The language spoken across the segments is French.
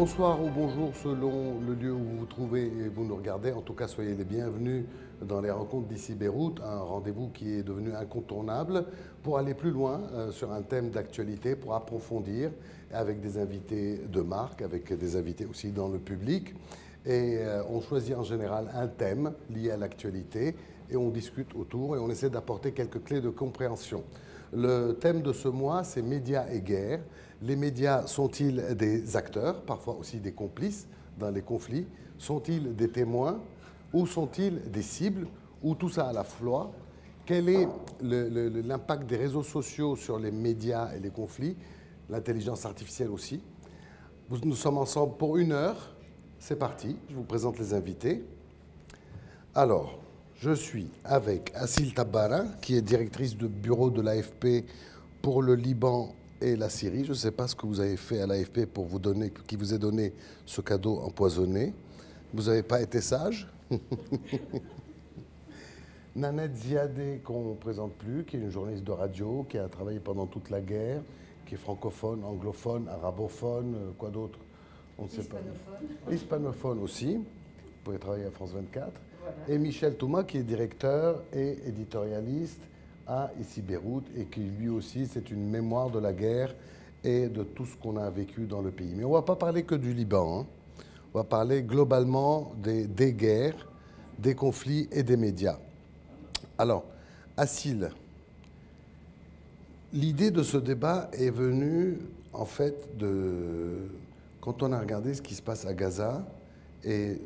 Bonsoir ou bonjour selon le lieu où vous vous trouvez et vous nous regardez. En tout cas, soyez les bienvenus dans les rencontres d'ici Beyrouth, un rendez-vous qui est devenu incontournable pour aller plus loin sur un thème d'actualité, pour approfondir avec des invités de marque, avec des invités aussi dans le public. Et on choisit en général un thème lié à l'actualité et on discute autour et on essaie d'apporter quelques clés de compréhension. Le thème de ce mois, c'est médias et guerre. Les médias sont-ils des acteurs, parfois aussi des complices dans les conflits? Sont-ils des témoins ou sont-ils des cibles ou tout ça à la fois? Quel est l'impact des réseaux sociaux sur les médias et les conflits? L'intelligence artificielle aussi. Nous sommes ensemble pour 1 heure. C'est parti, je vous présente les invités. Alors, je suis avec Assil Tabbara, qui est directrice de bureau de l'AFP pour le Liban et la Syrie. Je ne sais pas ce que vous avez fait à l'AFP pour vous donner, qui vous ait donné ce cadeau empoisonné. Vous n'avez pas été sage. Nanette Ziadé, qu'on ne présente plus, qui est une journaliste de radio, qui a travaillé pendant toute la guerre, qui est francophone, anglophone, arabophone, quoi d'autre? On ne sait pas. Hispanophone aussi. Vous pouvez travailler à France 24. Voilà. Et Michel Touma, qui est directeur et éditorialiste à Ici Beyrouth, et qui lui aussi, c'est une mémoire de la guerre et de tout ce qu'on a vécu dans le pays. Mais on ne va pas parler que du Liban. Hein. On va parler globalement des guerres, des conflits et des médias. Alors, Assil, l'idée de ce débat est venue, en fait, quand on a regardé ce qui se passe à Gaza et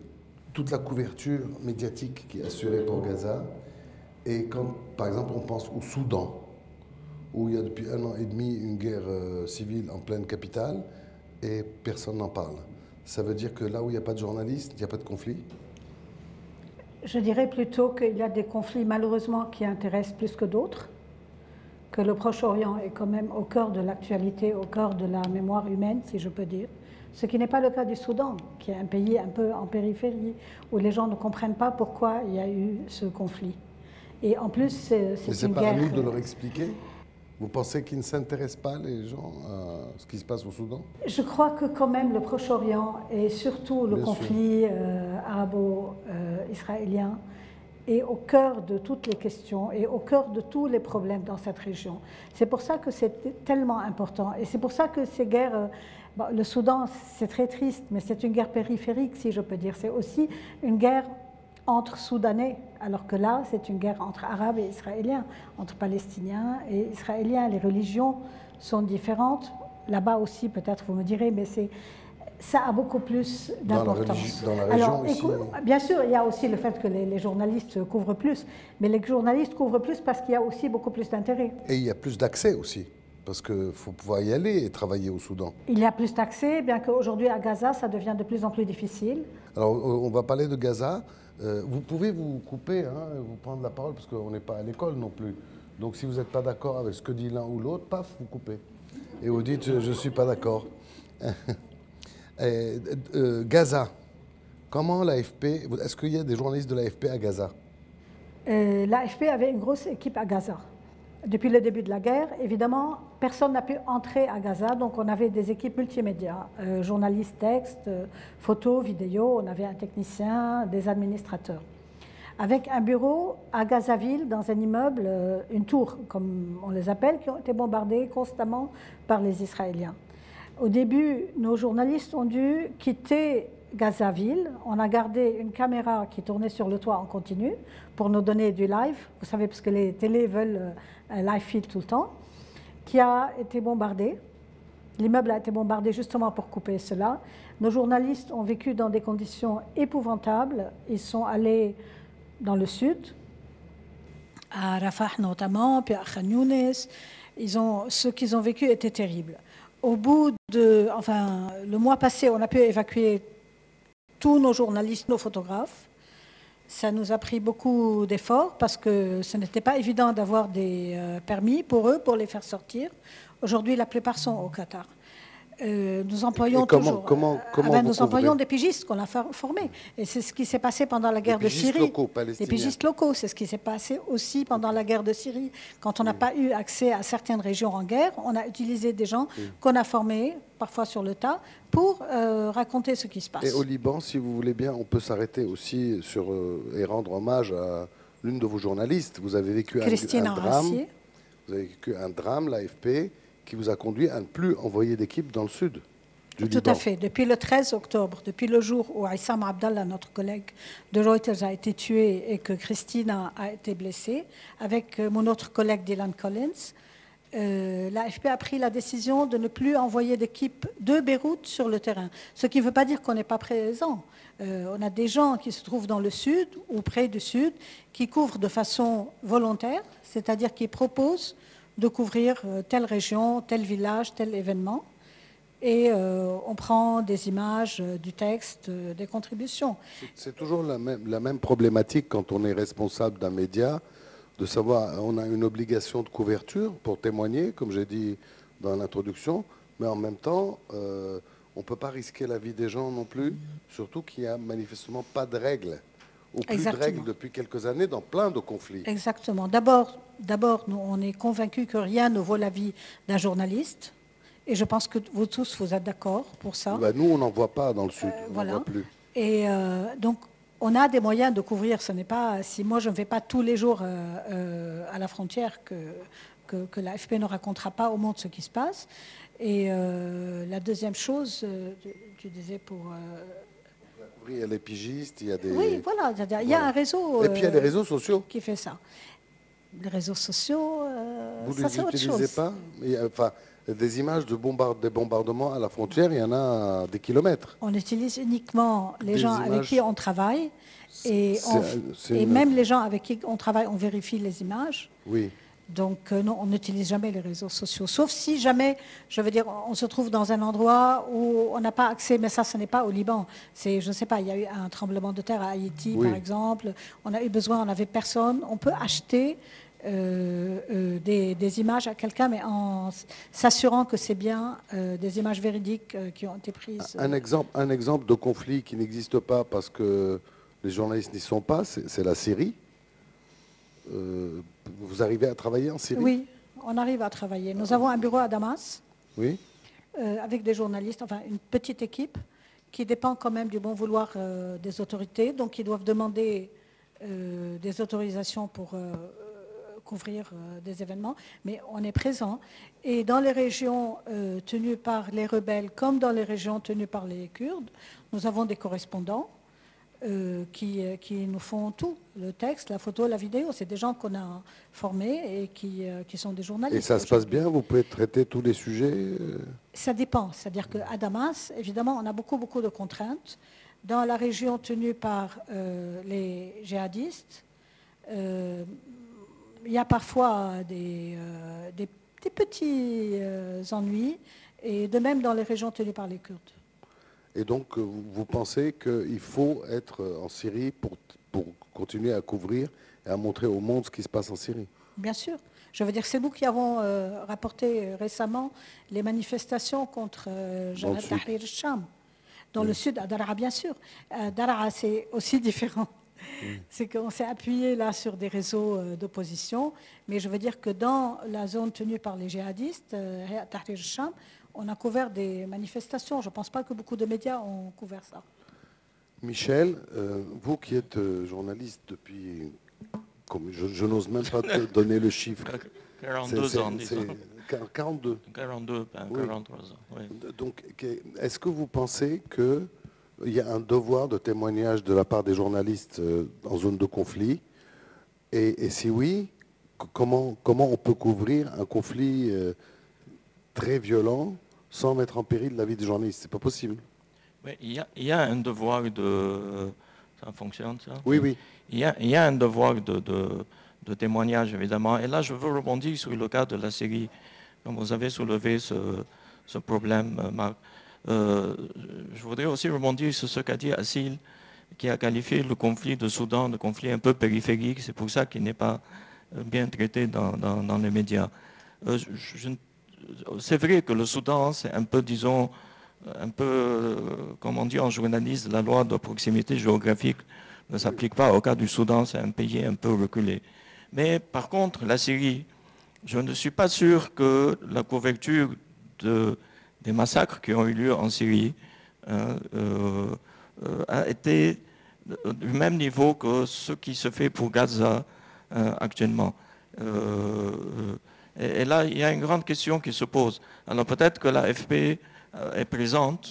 toute la couverture médiatique qui est assurée pour Gaza, et quand, par exemple, on pense au Soudan, où il y a depuis 1 an et demi une guerre civile en pleine capitale, et personne n'en parle. Ça veut dire que là où il n'y a pas de journalistes, il n'y a pas de conflit? Je dirais plutôt qu'il y a des conflits, malheureusement, qui intéressent plus que d'autres, que le Proche-Orient est quand même au cœur de l'actualité, au cœur de la mémoire humaine, si je peux dire. Ce qui n'est pas le cas du Soudan, qui est un pays un peu en périphérie, où les gens ne comprennent pas pourquoi il y a eu ce conflit. Et en plus, c'est une guerre... Mais ce n'est pas à nous de leur expliquer? Vous pensez qu'ils ne s'intéressent pas, les gens, à ce qui se passe au Soudan? Je crois que quand même le Proche-Orient, et surtout le conflit arabo-israélien, est au cœur de toutes les questions et au cœur de tous les problèmes dans cette région. C'est pour ça que c'est tellement important. Et c'est pour ça que ces guerres... Bon, le Soudan, c'est très triste, mais c'est une guerre périphérique, si je peux dire. C'est aussi une guerre entre Soudanais, alors que là, c'est une guerre entre Arabes et Israéliens, entre Palestiniens et Israéliens. Les religions sont différentes. Là-bas aussi, peut-être, vous me direz, mais ça a beaucoup plus d'importance. Dans la région aussi. Bien sûr, il y a aussi le fait que les journalistes couvrent plus, mais les journalistes couvrent plus parce qu'il y a aussi beaucoup plus d'intérêt. Et il y a plus d'accès aussi, parce qu'il faut pouvoir y aller et travailler au Soudan. Il y a plus d'accès, bien qu'aujourd'hui à Gaza, ça devient de plus en plus difficile. Alors, on va parler de Gaza. Vous pouvez vous couper, hein, vous prendre la parole, parce qu'on n'est pas à l'école non plus. Donc, si vous n'êtes pas d'accord avec ce que dit l'un ou l'autre, paf, vous coupez. Et vous dites, je ne suis pas d'accord. Gaza, comment l'AFP... Est-ce qu'il y a des journalistes de l'AFP à Gaza? L'AFP avait une grosse équipe à Gaza. Depuis le début de la guerre, évidemment, personne n'a pu entrer à Gaza, donc on avait des équipes multimédia, journalistes, textes, photos, vidéos, on avait un technicien, des administrateurs. Avec un bureau à Gazaville, dans un immeuble, une tour, comme on les appelle, qui ont été bombardées constamment par les Israéliens. Au début, nos journalistes ont dû quitter Gazaville. On a gardé une caméra qui tournait sur le toit en continu pour nous donner du live. Vous savez, parce que les télés veulent un live feed tout le temps, qui a été bombardé. L'immeuble a été bombardé justement pour couper cela. Nos journalistes ont vécu dans des conditions épouvantables. Ils sont allés dans le sud, à Rafah notamment, puis à Khan Younes. Ce qu'ils ont vécu était terrible. Au bout de, le mois passé, on a pu évacuer tous nos journalistes, nos photographes. Ça nous a pris beaucoup d'efforts parce que ce n'était pas évident d'avoir des permis pour eux, pour les faire sortir. Aujourd'hui, la plupart sont au Qatar. Nous employons toujours. Nous employons des pigistes qu'on a formés. Et c'est ce qui s'est passé pendant la guerre de Syrie. Locaux, des pigistes locaux. C'est ce qui s'est passé aussi pendant la guerre de Syrie. Quand on n'a pas eu accès à certaines régions en guerre, on a utilisé des gens qu'on a formés, parfois sur le tas, pour raconter ce qui se passe. Et au Liban, si vous voulez bien, on peut s'arrêter aussi et rendre hommage à l'une de vos journalistes. Vous avez vécu un drame. Vous avez vécu un drame, l'AFP, qui vous a conduit à ne plus envoyer d'équipe dans le sud du Liban. Tout à fait. Depuis le 13 octobre, depuis le jour où Aïssam Abdallah, notre collègue de Reuters, a été tué et que Christina a été blessée, avec mon autre collègue Dylan Collins, l'AFP a pris la décision de ne plus envoyer d'équipe de Beyrouth sur le terrain. Ce qui ne veut pas dire qu'on n'est pas présent. On a des gens qui se trouvent dans le sud ou près du sud qui couvrent de façon volontaire, c'est-à-dire qui proposent de couvrir telle région, tel village, tel événement. Et on prend des images, du texte, des contributions. C'est toujours la même problématique quand on est responsable d'un média, de savoir, on a une obligation de couverture pour témoigner, comme j'ai dit dans l'introduction, mais en même temps, on ne peut pas risquer la vie des gens non plus, surtout qu'il n'y a manifestement pas de règles. Ou plus de règles depuis quelques années dans plein de conflits. Exactement. D'abord, nous, on est convaincus que rien ne vaut la vie d'un journaliste. Et je pense que vous tous, vous êtes d'accord pour ça. Bah, nous, on n'en voit pas dans le sud. On voilà. n'en voit plus. Et donc, on a des moyens de couvrir. Ce n'est pas, si moi, je ne vais pas tous les jours à la frontière que l'AFP ne racontera pas au monde ce qui se passe. Et la deuxième chose, tu disais pour... Il y a les pigistes, il y a des... Oui, voilà, il y a un réseau... Et puis il y a les réseaux sociaux. Qui fait ça. Les réseaux sociaux, vous ça c'est autre chose. Vous ne les utilisez pas? Enfin, des images des bombardements à la frontière, il y en a à des kilomètres. On utilise uniquement les gens avec qui on travaille. Et, et même les gens avec qui on travaille, on vérifie les images. Oui. Donc non, on n'utilise jamais les réseaux sociaux, sauf si jamais, je veux dire, on se trouve dans un endroit où on n'a pas accès, mais ça, ce n'est pas au Liban. C'est, je ne sais pas, il y a eu un tremblement de terre à Haïti, par exemple. On a eu besoin, on n'avait personne. On peut acheter des images à quelqu'un, mais en s'assurant que c'est bien des images véridiques qui ont été prises. Un exemple de conflit qui n'existe pas parce que les journalistes n'y sont pas, c'est la Syrie. Vous arrivez à travailler en Syrie? Oui, on arrive à travailler. Nous avons un bureau à Damas, oui. Avec des journalistes, enfin une petite équipe qui dépend quand même du bon vouloir des autorités, donc ils doivent demander des autorisations pour couvrir des événements, mais on est présent. Et dans les régions tenues par les rebelles, comme dans les régions tenues par les Kurdes, nous avons des correspondants qui nous font tout, le texte, la photo, la vidéo. C'est des gens qu'on a formés et qui sont des journalistes. Et ça se passe bien? Vous pouvez traiter tous les sujets? Ça dépend. C'est-à-dire qu'à Damas, évidemment, on a beaucoup de contraintes. Dans la région tenue par les djihadistes, il y a parfois des petits ennuis, et de même dans les régions tenues par les Kurdes. Et donc, vous pensez qu'il faut être en Syrie pour continuer à couvrir et à montrer au monde ce qui se passe en Syrie? Bien sûr. Je veux dire, c'est nous qui avons rapporté récemment les manifestations contre Jabhat Tahrir al-Sham. Dans le sud, à Daraa, bien sûr. Daraa, c'est aussi différent. C'est qu'on s'est appuyé là sur des réseaux d'opposition. Mais je veux dire que dans la zone tenue par les djihadistes, Tahrir al-Sham, on a couvert des manifestations. Je ne pense pas que beaucoup de médias ont couvert ça. Michel, vous qui êtes journaliste depuis... Je n'ose même pas te donner le chiffre. 42 ans, disons. 42. 42, 43 ans, oui. Donc, est-ce que vous pensez qu'il y a un devoir de témoignage de la part des journalistes en zone de conflit? Et si oui, comment on peut couvrir un conflit très violent sans mettre en péril la vie des journalistes? C'est pas possible. Oui, il y a un devoir de... Ça fonctionne, ça? Oui, oui. Il y a un devoir de témoignage, évidemment. Et là, je veux rebondir sur le cas de la Syrie. Comme vous avez soulevé ce problème, Marc. Je voudrais aussi rebondir sur ce qu'a dit Assil, qui a qualifié le conflit de Soudan de conflit un peu périphérique. C'est pour ça qu'il n'est pas bien traité dans les médias. c'est vrai que le Soudan, c'est un peu, disons, un peu, comme on dit en journaliste, la loi de proximité géographique ne s'applique pas au cas du Soudan, c'est un pays un peu reculé. Mais par contre, la Syrie, je ne suis pas sûr que la couverture des massacres qui ont eu lieu en Syrie hein, a été du même niveau que ce qui se fait pour Gaza actuellement. Et là, il y a une grande question qui se pose. Alors peut-être que l'AFP est présente,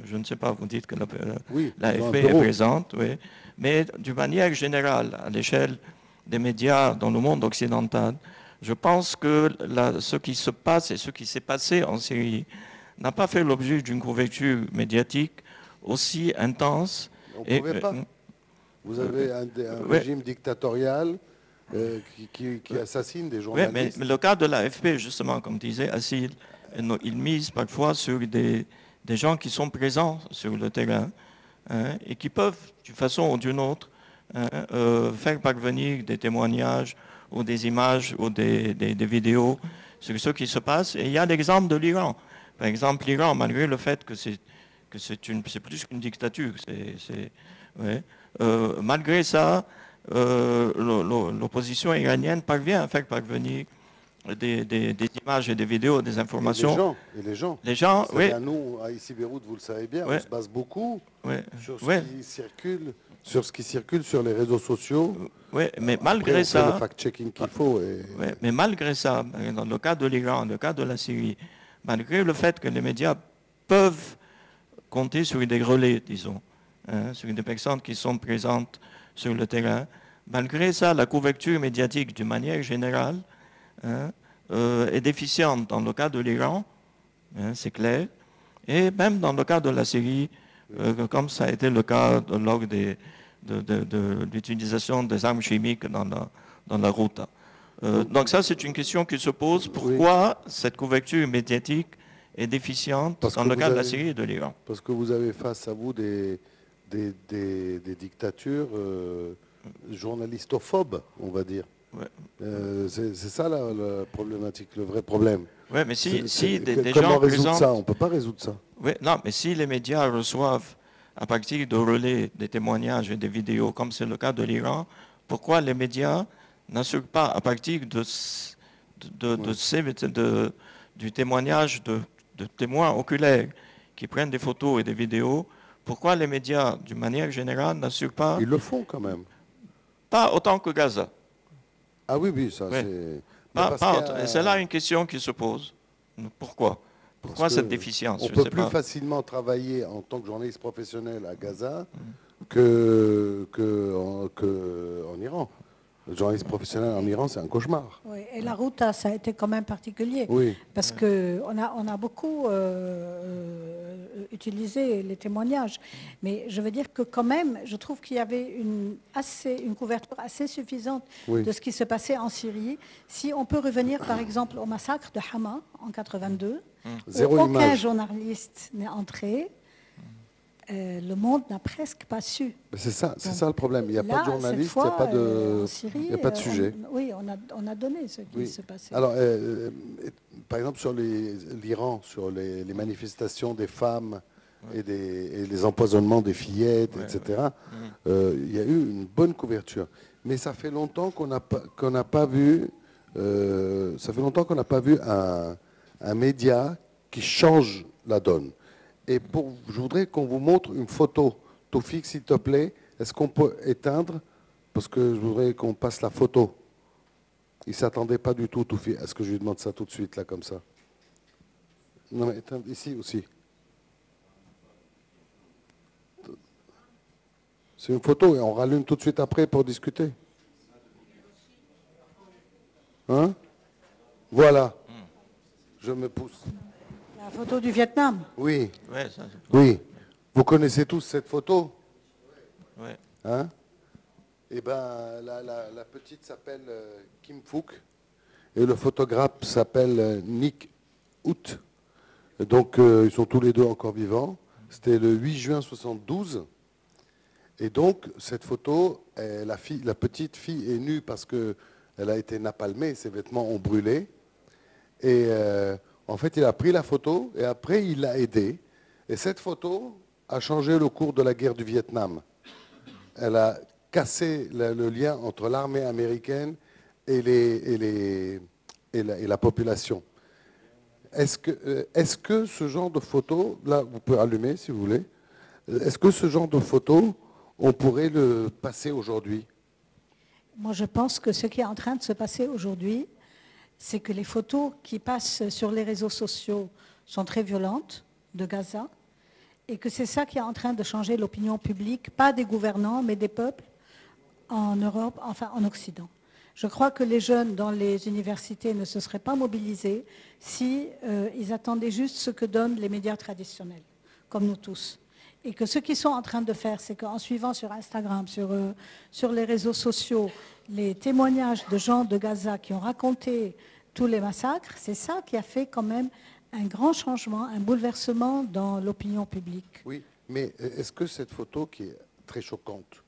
je ne sais pas, vous dites que l'AFP est présente, oui, mais d'une manière générale, à l'échelle des médias dans le monde occidental, je pense que ce qui se passe et ce qui s'est passé en Syrie n'a pas fait l'objet d'une couverture médiatique aussi intense. On ne pouvait pas. Vous avez un régime dictatorial qui assassine des journalistes. Oui, mais le cas de l'AFP, justement, comme disait Assil, il mise parfois sur des gens qui sont présents sur le terrain hein, et qui peuvent, d'une façon ou d'une autre, faire parvenir des témoignages ou des images ou des vidéos sur ce qui se passe. Et il y a l'exemple de l'Iran. Par exemple, l'Iran, malgré le fait que c'est plus qu'une dictature, malgré ça, l'opposition iranienne parvient à faire parvenir des images et des vidéos, des informations. Et les gens. Les gens, oui. Nous, à ici Beyrouth, vous le savez bien, on se base beaucoup sur ce qui circule sur les réseaux sociaux. Oui, mais malgré ça, le fact-checking qu'il faut. Mais malgré ça, dans le cas de l'Iran, dans le cas de la Syrie, malgré le fait que les médias peuvent compter sur des relais, disons, hein, sur des personnes qui sont présentes sur le terrain, malgré ça, la couverture médiatique, d'une manière générale, hein, est déficiente dans le cas de l'Iran, hein, c'est clair, et même dans le cas de la Syrie, comme ça a été le cas lors de l'utilisation des armes chimiques dans la route. Donc ça, c'est une question qui se pose. Pourquoi cette couverture médiatique est déficiente dans le cas de la Syrie et de l'Iran? Parce que vous avez face à vous des dictatures journalistophobes, on va dire. Ouais. C'est ça la problématique, le vrai problème. Oui, mais si des comment gens résoudre ça? On ne peut pas résoudre ça. Oui, non, mais si les médias reçoivent à partir de relais des témoignages et des vidéos, comme c'est le cas de l'Iran, pourquoi les médias n'assurent pas à partir du témoignage de témoins oculaires qui prennent des photos et des vidéos, pourquoi les médias, d'une manière générale, n'assurent pas... Ils le font quand même. Pas autant que Gaza. Ah oui, ça c'est... C'est là une question qui se pose. Pourquoi cette déficience? On peut plus facilement travailler en tant que journaliste professionnel à Gaza qu'en Iran. Le journaliste professionnel en Iran, c'est un cauchemar. Oui, et la route, ça a été quand même particulier. Oui. Parce qu'on a beaucoup utilisé les témoignages. Mais je veux dire que quand même, je trouve qu'il y avait une couverture assez suffisante de ce qui se passait en Syrie. Si on peut revenir, par exemple, au massacre de Hama en 82, où aucun journaliste n'est entré. Le monde n'a presque pas su. C'est ça le problème. Il n'y a pas de journaliste, il n'y a pas de, Syrie, a pas de sujet. On a donné ce qui se passait. Alors, par exemple, sur l'Iran, sur les manifestations des femmes et les empoisonnements des fillettes, etc., il y a eu une bonne couverture. Mais ça fait longtemps qu'on n'a pas vu, un média qui change la donne. Et je voudrais qu'on vous montre une photo. Toufik, s'il te plaît, est-ce qu'on peut éteindre? Parce que je voudrais qu'on passe la photo. Il ne s'attendait pas du tout, Toufik. Est-ce que je lui demande ça tout de suite, là, comme ça? Non, mais éteindre ici aussi. C'est une photo et on rallume tout de suite après pour discuter. Hein? Voilà. Je me pousse. La photo du Vietnam. Oui. Oui. Vous connaissez tous cette photo? Oui. Hein? Eh bien, la petite s'appelle Kim Phuc et le photographe s'appelle Nick Out. Donc, ils sont tous les deux encore vivants. C'était le 8 juin 72. Et donc, cette photo, la petite fille est nue parce qu'elle a été napalmée, ses vêtements ont brûlé. Et En fait, il a pris la photo et après, il l'a aidé. Et cette photo a changé le cours de la guerre du Vietnam. Elle a cassé le lien entre l'armée américaine et la population. Est-ce que ce genre de photo, là, vous pouvez allumer si vous voulez, est-ce que ce genre de photo, on pourrait le passer aujourd'hui? Moi, je pense que ce qui est en train de se passer aujourd'hui, c'est que les photos qui passent sur les réseaux sociaux sont très violentes de Gaza et que c'est ça qui est en train de changer l'opinion publique, pas des gouvernants, mais des peuples en Europe, enfin en Occident. Je crois que les jeunes dans les universités ne se seraient pas mobilisés si ils attendaient juste ce que donnent les médias traditionnels, comme nous tous. Et que ce qu'ils sont en train de faire, c'est qu'en suivant sur Instagram, sur les réseaux sociaux, les témoignages de gens de Gaza qui ont raconté tous les massacres, c'est ça qui a fait quand même un grand changement, un bouleversement dans l'opinion publique. Oui, mais est-ce que cette photo qui est très choquante,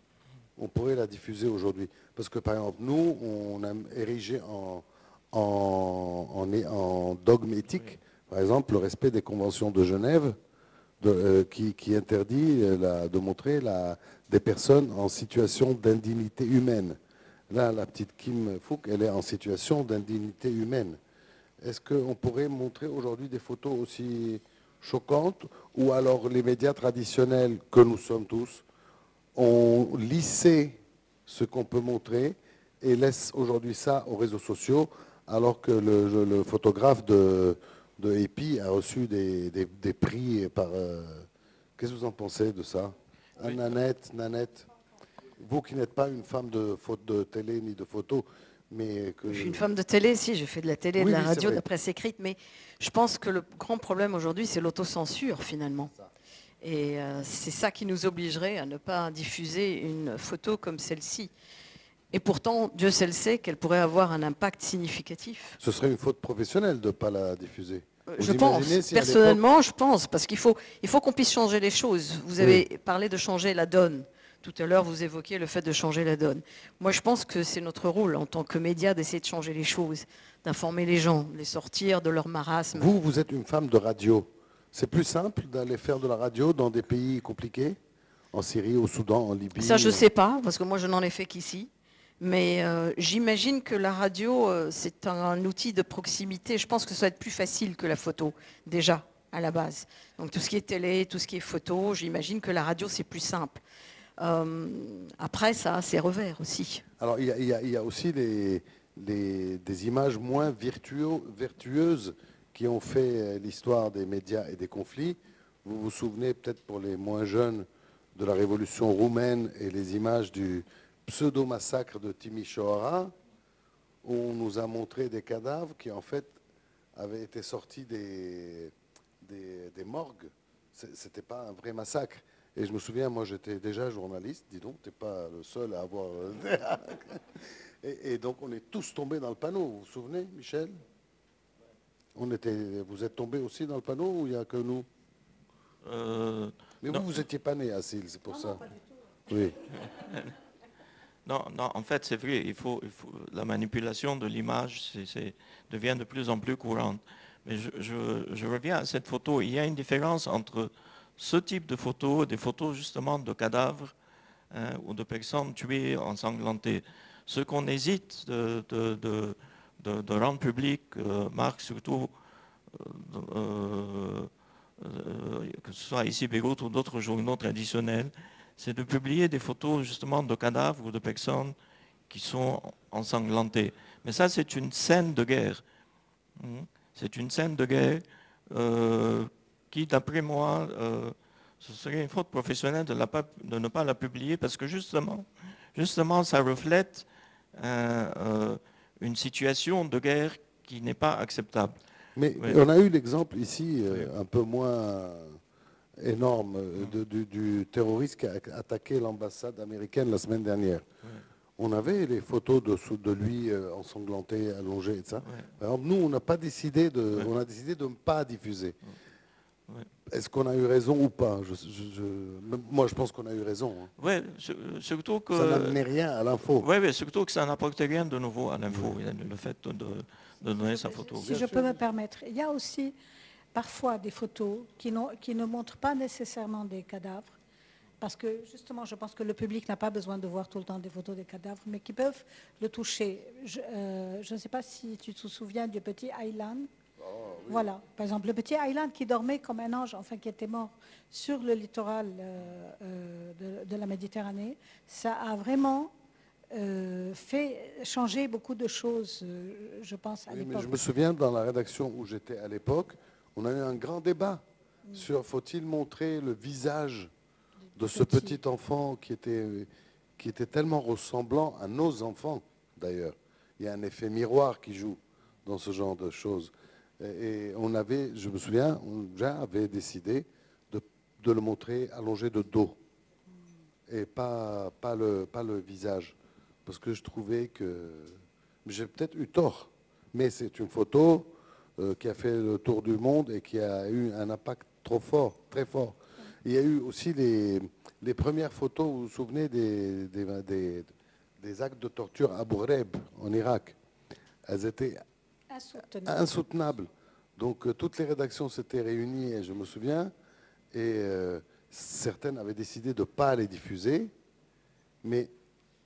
on pourrait la diffuser aujourd'hui? Parce que par exemple, nous, on a érigé en dogme éthique, par exemple, le respect des conventions de Genève, qui interdit de montrer des personnes en situation d'indignité humaine. Là, la petite Kim Phuc, elle est en situation d'indignité humaine. Est-ce qu'on pourrait montrer aujourd'hui des photos aussi choquantes, ou alors les médias traditionnels que nous sommes tous ont lissé ce qu'on peut montrer et laissent aujourd'hui ça aux réseaux sociaux, alors que le photographe de EPI a reçu des prix par... Qu'est-ce que vous en pensez de ça? Oui. Nanette, vous qui n'êtes pas une femme de télé ni de photo, mais que... Je suis une femme de télé, si, je fais de la télé, de la radio, de la presse écrite, mais je pense que le grand problème aujourd'hui, c'est l'autocensure, finalement. Et c'est ça qui nous obligerait à ne pas diffuser une photo comme celle-ci. Et pourtant, Dieu seul sait qu'elle pourrait avoir un impact significatif. Ce serait une faute professionnelle de ne pas la diffuser. Je pense, personnellement, je pense, parce qu'il faut qu'on puisse changer les choses. Vous avez parlé de changer la donne. Tout à l'heure, vous évoquiez le fait de changer la donne. Moi, je pense que c'est notre rôle en tant que médias d'essayer de changer les choses, d'informer les gens, de les sortir de leur marasme. Vous êtes une femme de radio. C'est plus simple d'aller faire de la radio dans des pays compliqués, en Syrie, au Soudan, en Libye? Ça, je ne sais pas, parce que moi, je n'en ai fait qu'ici. Mais j'imagine que la radio, c'est un outil de proximité. Je pense que ça va être plus facile que la photo, déjà, à la base. Donc tout ce qui est télé, tout ce qui est photo, j'imagine que la radio, c'est plus simple. Après, ça a ses revers aussi. Alors, il y a aussi des images moins vertueuses qui ont fait l'histoire des médias et des conflits. Vous vous souvenez, peut-être pour les moins jeunes, de la révolution roumaine et les images du pseudo-massacre de Timișoara, où on nous a montré des cadavres qui, en fait, avaient été sortis des morgues. Ce n'était pas un vrai massacre. Et je me souviens, moi, j'étais déjà journaliste, dis donc, tu n'es pas le seul à avoir... et donc, on est tous tombés dans le panneau. Vous vous souvenez, Michel? Vous êtes tombés aussi dans le panneau ou il n'y a que nous? Mais vous n'étiez pas né à Sils, c'est pour ça. Non, pas du tout. Oui. Non, en fait, c'est vrai, la manipulation de l'image devient de plus en plus courante. Mais je reviens à cette photo. Il y a une différence entre ce type de photos, des photos justement de cadavres ou de personnes tuées, ensanglantées. Ce qu'on hésite de rendre public, Marc, surtout, que ce soit ici Beyrouth ou d'autres journaux traditionnels, c'est de publier des photos justement de cadavres ou de personnes qui sont ensanglantées. Mais ça, c'est une scène de guerre. C'est une scène de guerre qui, d'après moi, ce serait une faute professionnelle de ne pas la publier parce que justement ça reflète une situation de guerre qui n'est pas acceptable. Mais on a eu l'exemple ici, un peu moins énorme, du terroriste qui a attaqué l'ambassade américaine la semaine dernière. On avait les photos de lui ensanglanté, allongé et ça. Par exemple, nous, on n'a pas décidé on a décidé de ne pas diffuser. Est-ce qu'on a eu raison ou pas? Moi, je pense qu'on a eu raison. Oui, surtout que... Ça n'amenait rien à l'info. Oui, surtout que ça n'apporte rien de nouveau à l'info. Le fait de donner sa photo. Si je peux me permettre, il y a aussi parfois des photos qui ne montrent pas nécessairement des cadavres, parce que justement, je pense que le public n'a pas besoin de voir tout le temps des photos des cadavres, mais qui peuvent le toucher. Je ne sais pas si tu te souviens du petit Aylan. Oh, oui. Voilà, par exemple, le petit Aylan qui dormait comme un ange, enfin qui était mort sur le littoral de la Méditerranée, ça a vraiment fait changer beaucoup de choses, je pense, à Oui, mais l'époque. je me souviens, dans la rédaction où j'étais à l'époque, on a eu un grand débat sur faut-il montrer le visage de ce petit enfant qui était tellement ressemblant à nos enfants, d'ailleurs. Il y a un effet miroir qui joue dans ce genre de choses. Et on avait, je me souviens, on avait décidé de le montrer allongé de dos et pas le visage. Parce que je trouvais que... J'ai peut-être eu tort, mais c'est une photo qui a fait le tour du monde et qui a eu un impact trop fort, très fort. Il y a eu aussi les premières photos, vous vous souvenez, des actes de torture à Abu Ghraib, en Irak. Elles étaient insoutenables. Donc toutes les rédactions s'étaient réunies, et je me souviens, et certaines avaient décidé de ne pas les diffuser, mais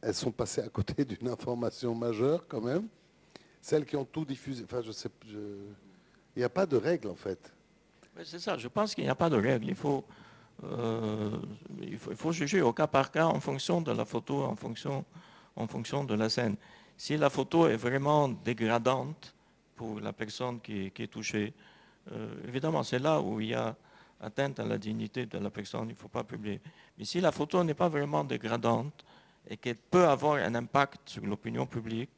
elles sont passées à côté d'une information majeure quand même. Celles qui ont tout diffusé, enfin il n'y a pas de règle en fait. C'est ça, je pense qu'il n'y a pas de règle. Il faut juger au cas par cas en fonction de la photo, en fonction de la scène. Si la photo est vraiment dégradante pour la personne qui est touchée, évidemment, c'est là où il y a atteinte à la dignité de la personne, il ne faut pas publier. Mais si la photo n'est pas vraiment dégradante et qu'elle peut avoir un impact sur l'opinion publique,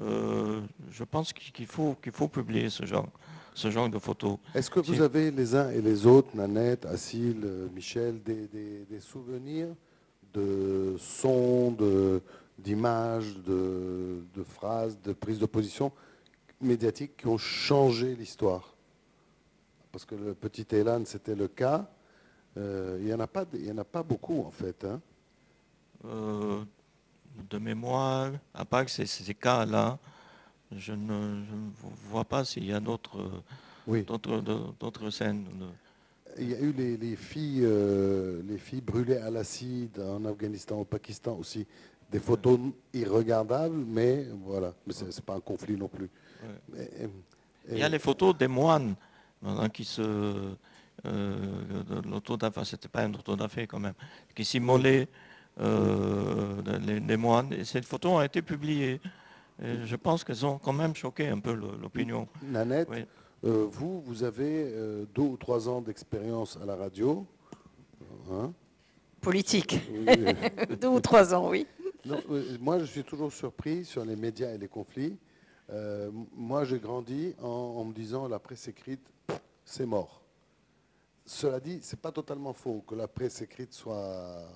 je pense qu'il faut publier ce genre de photos. Est-ce que vous avez les uns et les autres, Nanette, Assil, Michel, des souvenirs de sons, d'images, de phrases, de prises de position médiatiques qui ont changé l'histoire? Parce que le petit Aylan, c'était le cas. Il n'y en a pas beaucoup, en fait. Hein. De mémoire, à part ces cas-là, je ne vois pas s'il y a d'autres scènes. Il y a eu les filles brûlées à l'acide en Afghanistan, au Pakistan aussi. Des photos irregardables, mais voilà. Mais ce n'est pas un conflit non plus. Ouais. Il y a les photos des moines qui c'était pas un autodafé quand même, qui simmolaient les moines. Et ces photos ont été publiées. Et je pense qu'elles ont quand même choqué un peu l'opinion. Nanette, oui. Vous avez 2 ou 3 ans d'expérience à la radio. Hein? Politique. Oui. 2 ou 3 ans, oui. Non, moi, je suis toujours surpris sur les médias et les conflits. Moi, j'ai grandi en me disant la presse écrite, c'est mort. Cela dit, ce n'est pas totalement faux que la presse écrite soit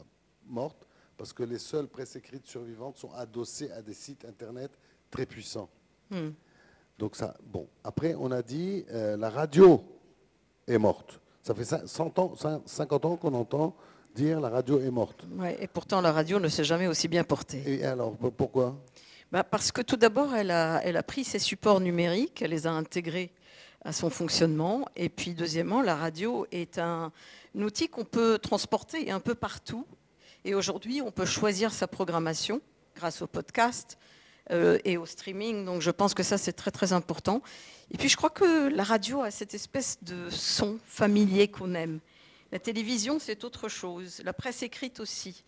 morte, parce que les seules presses écrites survivantes sont adossées à des sites internet très puissants. Donc ça, bon. Après, on a dit la radio est morte. Ça fait 50 ans qu'on entend dire la radio est morte. Ouais, et pourtant, la radio ne s'est jamais aussi bien portée. Et alors, pourquoi ? Parce que tout d'abord, elle a pris ses supports numériques, elle les a intégrés à son fonctionnement. Et puis, deuxièmement, la radio est un outil qu'on peut transporter un peu partout. Et aujourd'hui, on peut choisir sa programmation grâce au podcast et au streaming. Donc, je pense que ça, c'est très, très important. Et puis, je crois que la radio a cette espèce de son familier qu'on aime. La télévision, c'est autre chose. La presse écrite aussi.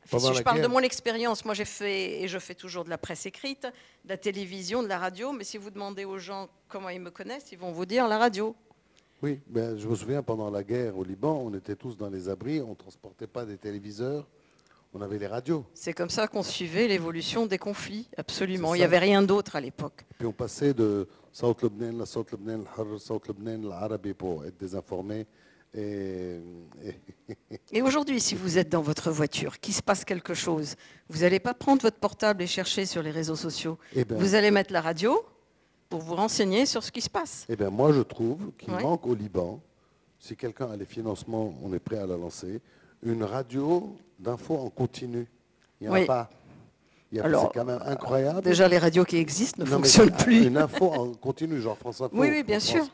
Si je parle de mon expérience, moi, je fais toujours de la presse écrite, de la télévision, de la radio. Mais si vous demandez aux gens comment ils me connaissent, ils vont vous dire la radio. Oui, ben, je me souviens, pendant la guerre au Liban, on était tous dans les abris, on ne transportait pas des téléviseurs. On avait les radios. C'est comme ça qu'on suivait l'évolution des conflits, absolument. Il n'y avait rien d'autre à l'époque. Puis on passait de South Lebanon, la South Lebanon, le South Lebanon, l'Arabe pour être désinformé. Et aujourd'hui, si vous êtes dans votre voiture, qu'il se passe quelque chose, vous n'allez pas prendre votre portable et chercher sur les réseaux sociaux. Vous allez mettre la radio pour vous renseigner sur ce qui se passe. Eh bien, moi, je trouve qu'il manque au Liban, si quelqu'un a les financements, on est prêt à la lancer, une radio d'infos en continu. Il n'y en a pas. C'est quand même incroyable. Déjà, les radios qui existent ne Non, mais fonctionnent plus. Une info en continu, genre France Info. Oui, bien sûr.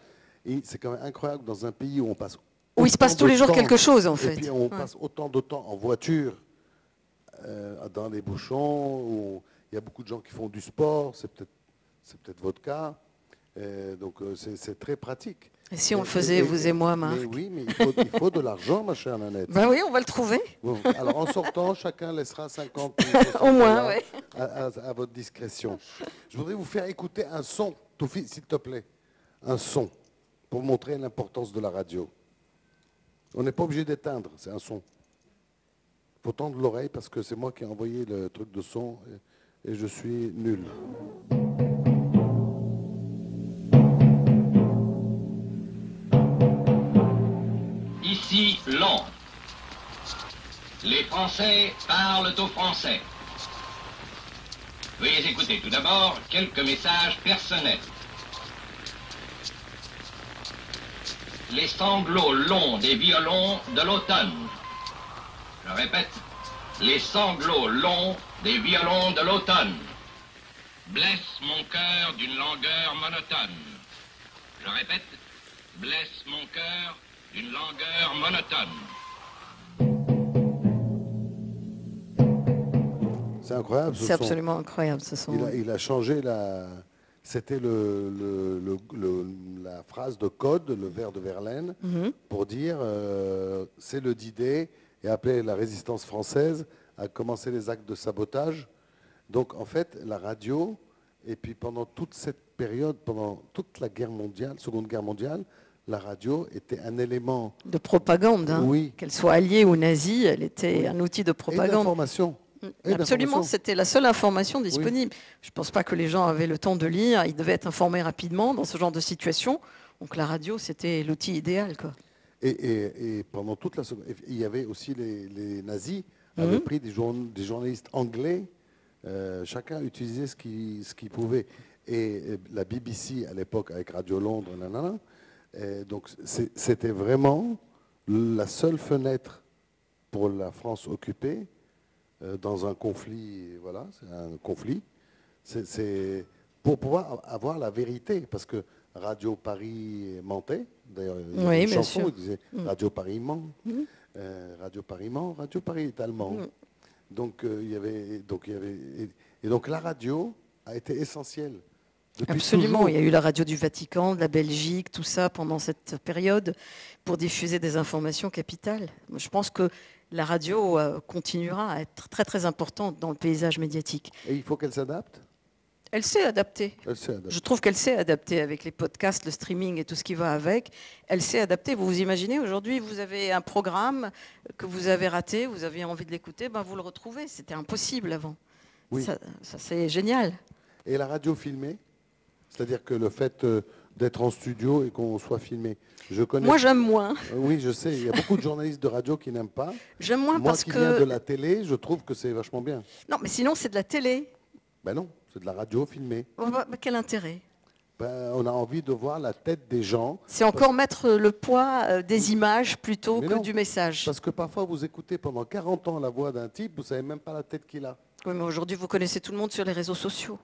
Et c'est quand même incroyable dans un pays où on passe. Où il se passe tous les jours quelque chose, en fait. Et puis on passe autant de temps en voiture, dans les bouchons, où il y a beaucoup de gens qui font du sport, c'est peut-être votre cas. Donc c'est très pratique. Et si on le faisait, vous et moi, Marc? Mais oui, mais il faut de l'argent, ma chère Nanette. Ben oui, on va le trouver. Bon, alors en sortant, chacun laissera 50 au moins, oui. à votre discrétion. Je voudrais vous faire écouter un son, Toufi, s'il te plaît. Un son, pour montrer l'importance de la radio. On n'est pas obligé d'éteindre, c'est un son. Il faut tendre l'oreille parce que c'est moi qui ai envoyé le truc de son et je suis nul. Ici Londres. Les Français parlent aux Français. Veuillez écouter tout d'abord quelques messages personnels. Les sanglots longs des violons de l'automne. Je répète, les sanglots longs des violons de l'automne blessent mon cœur d'une langueur monotone. Je répète, blessent mon cœur d'une langueur monotone. C'est incroyable ce son. C'est absolument incroyable ce son. Il a changé C'était la phrase de code, le vers de Verlaine, pour dire c'est le D-Day et appeler la résistance française à commencer les actes de sabotage. Donc en fait, la radio, et puis pendant toute cette période, pendant toute la guerre mondiale, Seconde Guerre mondiale, la radio était un élément de propagande. Hein. Oui. Qu'elle soit alliée ou nazie, elle était un outil de propagande. Et d'information. Absolument, c'était la seule information disponible. Oui. Je ne pense pas que les gens avaient le temps de lire, ils devaient être informés rapidement dans ce genre de situation. Donc la radio, c'était l'outil idéal, quoi. Et pendant toute la seconde, il y avait aussi les nazis avaient pris des journalistes anglais. Chacun utilisait ce qu'il pouvait. Et la BBC à l'époque avec Radio Londres, nanana. Donc c'était vraiment la seule fenêtre pour la France occupée dans un conflit. Voilà, c'est un conflit. C'est pour pouvoir avoir la vérité, parce que Radio Paris mentait. D'ailleurs, il y avait une chanson qui disait Radio Paris ment, Radio Paris ment, Radio Paris est allemand. Donc donc la radio a été essentielle. Absolument, toujours. Il y a eu la radio du Vatican, de la Belgique, tout ça pendant cette période pour diffuser des informations capitales. Je pense que la radio continuera à être très très importante dans le paysage médiatique. Et il faut qu'elle s'adapte ? Elle s'est adaptée. Je trouve qu'elle s'est adaptée avec les podcasts, le streaming et tout ce qui va avec. Elle s'est adaptée. Vous vous imaginez, aujourd'hui, vous avez un programme que vous avez raté, vous avez envie de l'écouter, ben vous le retrouvez. C'était impossible avant. Oui. Ça c'est génial. Et la radio filmée ? C'est-à-dire que le fait d'être en studio et qu'on soit filmé. Moi, j'aime moins. Oui, je sais. Il y a beaucoup de journalistes de radio qui n'aiment pas. J'aime moins parce que... Moi qui viens de la télé, je trouve que c'est vachement bien. Non, mais sinon, c'est de la télé. Ben non, c'est de la radio filmée. Quel intérêt ? On a envie de voir la tête des gens. C'est encore mettre le poids des images plutôt que du message. Parce que parfois, vous écoutez pendant 40 ans la voix d'un type, vous ne savez même pas la tête qu'il a. Oui, mais aujourd'hui, vous connaissez tout le monde sur les réseaux sociaux.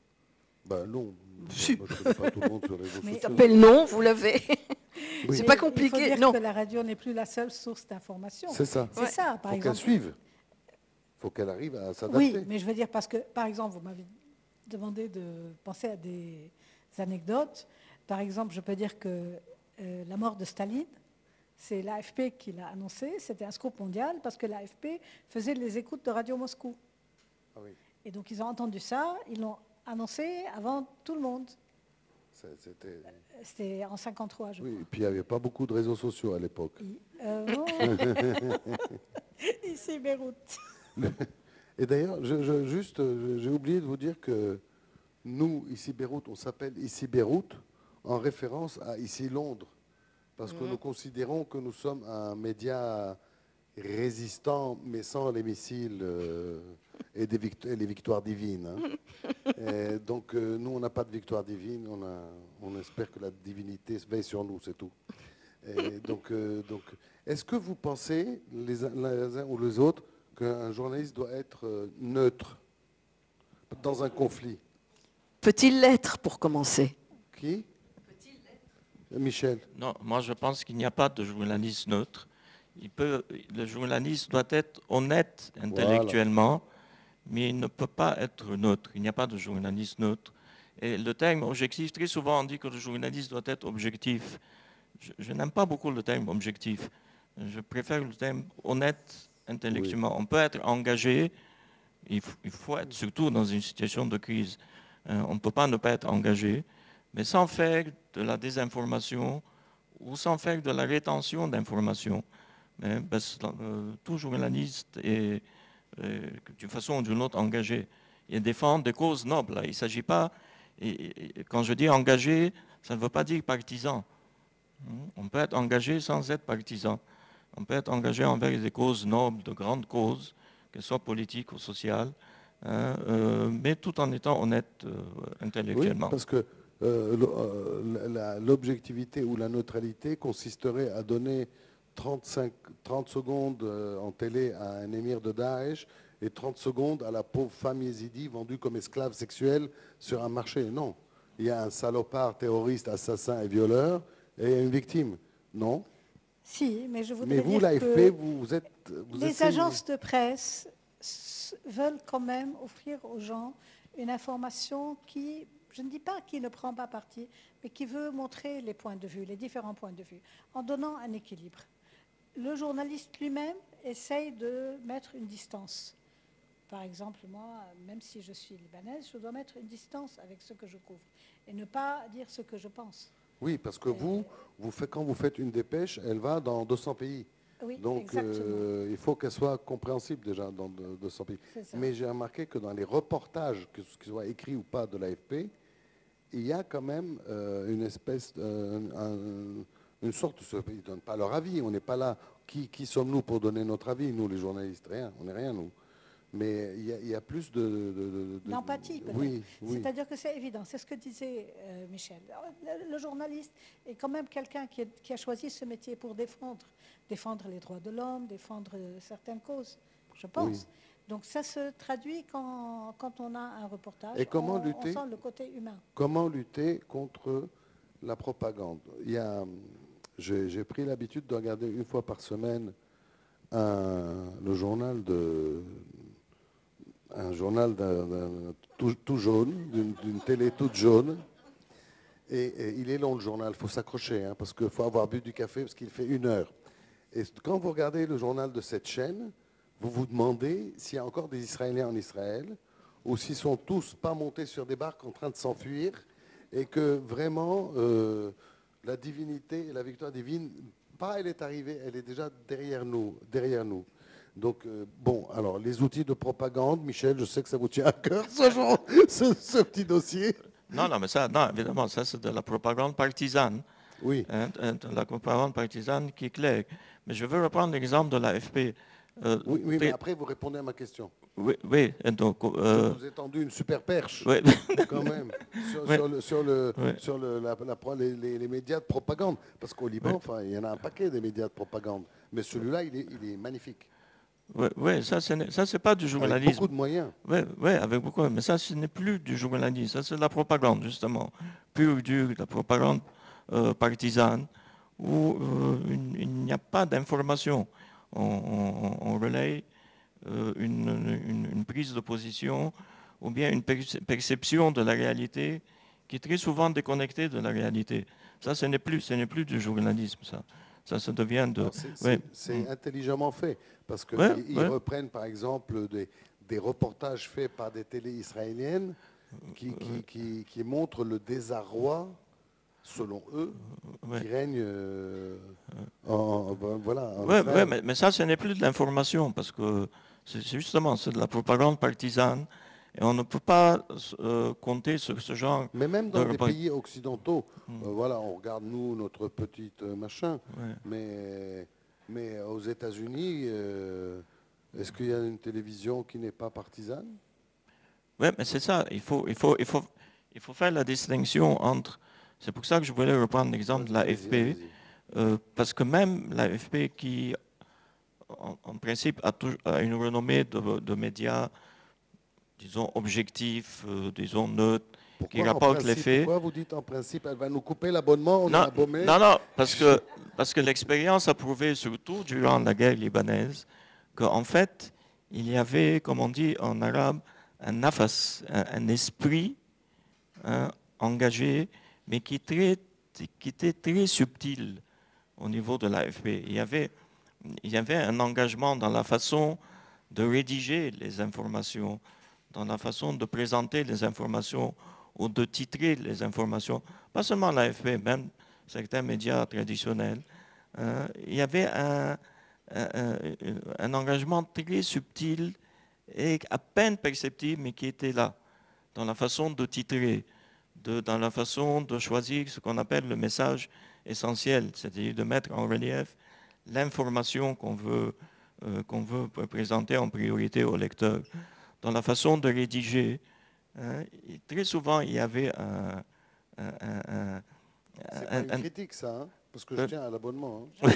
Ben non. Moi, je ne connais pas tout le monde sur les réseaux sociaux. Tapez le nom, vous l'avez. Oui. C'est pas compliqué. Il faut dire que la radio n'est plus la seule source d'information. C'est ça. C'est ça, par exemple. Il faut qu'elle suive. Il faut qu'elle arrive à s'adapter. Oui, mais je veux dire parce que, par exemple, vous m'avez demandé de penser à des anecdotes. Par exemple, je peux dire que la mort de Staline, c'est l'AFP qui l'a annoncé. C'était un scoop mondial parce que l'AFP faisait les écoutes de Radio Moscou. Ah oui. Et donc, ils ont entendu ça, ils l'ont annoncé avant tout le monde. C'était en 53, je crois. Oui, et puis il n'y avait pas beaucoup de réseaux sociaux à l'époque. Ici, Beyrouth. Et d'ailleurs, j'ai oublié de vous dire que nous, ici Beyrouth, on s'appelle ici Beyrouth en référence à ici Londres. Parce que nous considérons que nous sommes un média résistant, mais sans les missiles et les victoires divines. Hein. Et donc, nous, on n'a pas de victoire divine. On espère que la divinité veille sur nous, c'est tout. Et donc, est-ce que vous pensez, les uns ou les autres, qu'un journaliste doit être neutre? dans un conflit. Peut-il l'être pour commencer? Qui? Michel. Non, moi je pense qu'il n'y a pas de journaliste neutre. Le journaliste doit être honnête intellectuellement, mais il ne peut pas être neutre. Il n'y a pas de journaliste neutre. Et le terme objectif, très souvent on dit que le journaliste doit être objectif. Je n'aime pas beaucoup le terme objectif. Je préfère le terme honnête intellectuellement. Oui. On peut être engagé, il faut être surtout dans une situation de crise. On ne peut pas ne pas être engagé, mais sans faire de la désinformation ou sans faire de la rétention d'informations. Tout journaliste est d'une façon ou d'une autre engagé. Il défend des causes nobles. Il ne s'agit pas, quand je dis engagé, ça ne veut pas dire partisan. On peut être engagé sans être partisan. On peut être engagé envers des causes nobles, de grandes causes, qu'elles soient politiques ou sociales, mais tout en étant honnête intellectuellement. Oui, parce que l'objectivité ou la neutralité consisterait à donner 30 secondes en télé à un émir de Daesh et 30 secondes à la pauvre femme yézidi vendue comme esclave sexuelle sur un marché. Non. Il y a un salopard, terroriste, assassin et violeur et une victime. Non? Si, mais je voudrais mais vous, dire l'AFP, que vous êtes... les agences de presse veulent quand même offrir aux gens une information qui, je ne dis pas qui ne prend pas parti, mais qui veut montrer les points de vue, les différents points de vue, en donnant un équilibre. Le journaliste lui-même essaye de mettre une distance. Par exemple, moi, même si je suis libanaise, je dois mettre une distance avec ce que je couvre et ne pas dire ce que je pense. Oui, parce que quand vous faites une dépêche, elle va dans 200 pays. Oui, donc il faut qu'elle soit compréhensible déjà dans 200 pays. Mais j'ai remarqué que dans les reportages, qu'ils soient écrits ou pas de l'AFP, il y a quand même une espèce, une sorte, ils ne donnent pas leur avis, on n'est pas là. Qui sommes-nous pour donner notre avis, nous les journalistes? Rien, on n'est rien nous. Mais il y a plus d'empathie, peut-être. Oui. C'est-à-dire que c'est évident, c'est ce que disait Michel. Le journaliste est quand même quelqu'un qui a choisi ce métier pour défendre les droits de l'homme, défendre certaines causes, je pense. Oui. Donc ça se traduit quand on a un reportage. Et comment lutter, on sent le côté humain. Comment lutter contre la propagande? J'ai pris l'habitude de regarder une fois par semaine le journal tout jaune, d'une télé toute jaune. Et il est long le journal, il faut s'accrocher, hein, parce qu'il faut avoir bu du café, parce qu'il fait 1 heure. Et quand vous regardez le journal de cette chaîne, vous vous demandez s'il y a encore des Israéliens en Israël, ou s'ils sont tous pas montés sur des barques en train de s'enfuir, et que vraiment la divinité et la victoire divine, elle est arrivée, elle est déjà derrière nous. Donc, alors, les outils de propagande, Michel, je sais que ça vous tient à cœur, ce petit dossier. Non, mais évidemment, ça c'est de la propagande partisane. Oui. De la propagande partisane qui est claire. Mais je veux reprendre l'exemple de l'AFP. Oui, mais après, vous répondez à ma question. Oui, et donc... Je vous ai tendu une super perche, oui. quand même, sur les médias de propagande. Parce qu'au Liban, il y en a un paquet des médias de propagande. Mais celui-là, il est magnifique. Oui, ça c'est pas du journalisme. Avec beaucoup de moyens. Oui, avec beaucoup. Mais ça, ce n'est plus du journalisme. Ça, c'est de la propagande, justement. Pure dure, de la propagande partisane, où il n'y a pas d'information. On relaie une prise de position ou bien une perception de la réalité qui est très souvent déconnectée de la réalité. Ça, ce n'est plus du journalisme, ça. Ça se devient de... C'est intelligemment fait, parce qu'ils reprennent par exemple des reportages faits par des télés israéliennes qui montrent le désarroi, selon eux, qui règne en Israël. Mais ça, ce n'est plus de l'information, parce que c'est de la propagande partisane. Et on ne peut pas compter sur ce genre. Mais même dans les pays occidentaux, on regarde nous notre petite machin, mais aux États-Unis, est-ce qu'il y a une télévision qui n'est pas partisane? Oui, mais c'est ça. Il faut faire la distinction entre. C'est pour ça que je voulais reprendre l'exemple de l'AFP, parce que même l'AFP qui, en principe, a une renommée de médias disons, objectif, disons, neutre, qui Pourquoi, rapporte les faits. pourquoi vous dites en principe, elle va nous couper l'abonnement, on est Non, abonné? non, parce que l'expérience a prouvé, surtout durant la guerre libanaise, qu'en fait, il y avait, comme on dit en arabe, un nafas, un esprit engagé, mais qui était très subtil au niveau de l'AFP. Il y avait un engagement dans la façon de rédiger les informations, dans la façon de présenter les informations ou de titrer les informations, pas seulement l'AFP, même certains médias traditionnels. Il y avait un engagement très subtil et à peine perceptible, mais qui était là, dans la façon de titrer, dans la façon de choisir ce qu'on appelle le message essentiel, c'est-à-dire de mettre en relief l'information qu'on veut présenter en priorité au lecteur, dans la façon de rédiger. Très souvent, il y avait C'est pas une critique, ça, hein, parce que je tiens à l'abonnement. Hein.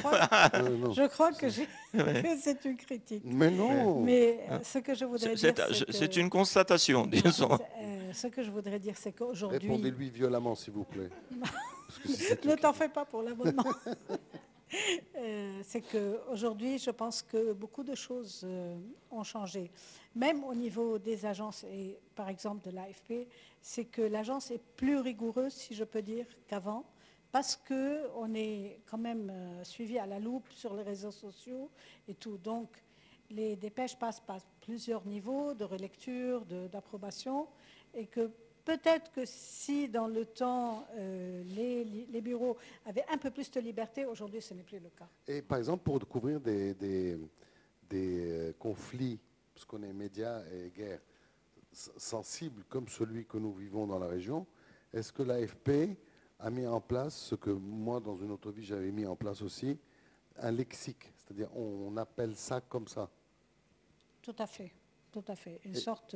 Je crois que c'est une critique. Mais non. Mais ce que je voudrais dire, c'est une constatation, disons. Ce que je voudrais dire, c'est qu'aujourd'hui... Répondez-lui violemment, s'il vous plaît. Ne t'en fais pas pour l'abonnement. C'est qu'aujourd'hui, je pense que beaucoup de choses ont changé. Même au niveau des agences, et par exemple de l'AFP, c'est que l'agence est plus rigoureuse, si je peux dire, qu'avant, parce qu'on est quand même suivi à la loupe sur les réseaux sociaux et tout. Donc, les dépêches passent par plusieurs niveaux de relecture, d'approbation, et que peut-être que si dans le temps, les bureaux avaient un peu plus de liberté, aujourd'hui ce n'est plus le cas. Et par exemple, pour découvrir des conflits, parce qu'on est médias et guerres sensibles comme celui que nous vivons dans la région, est-ce que l'AFP a mis en place ce que moi, dans une autre vie, j'avais mis en place aussi, un lexique, c'est-à-dire on appelle ça comme ça? Tout à fait, tout à fait. Une sorte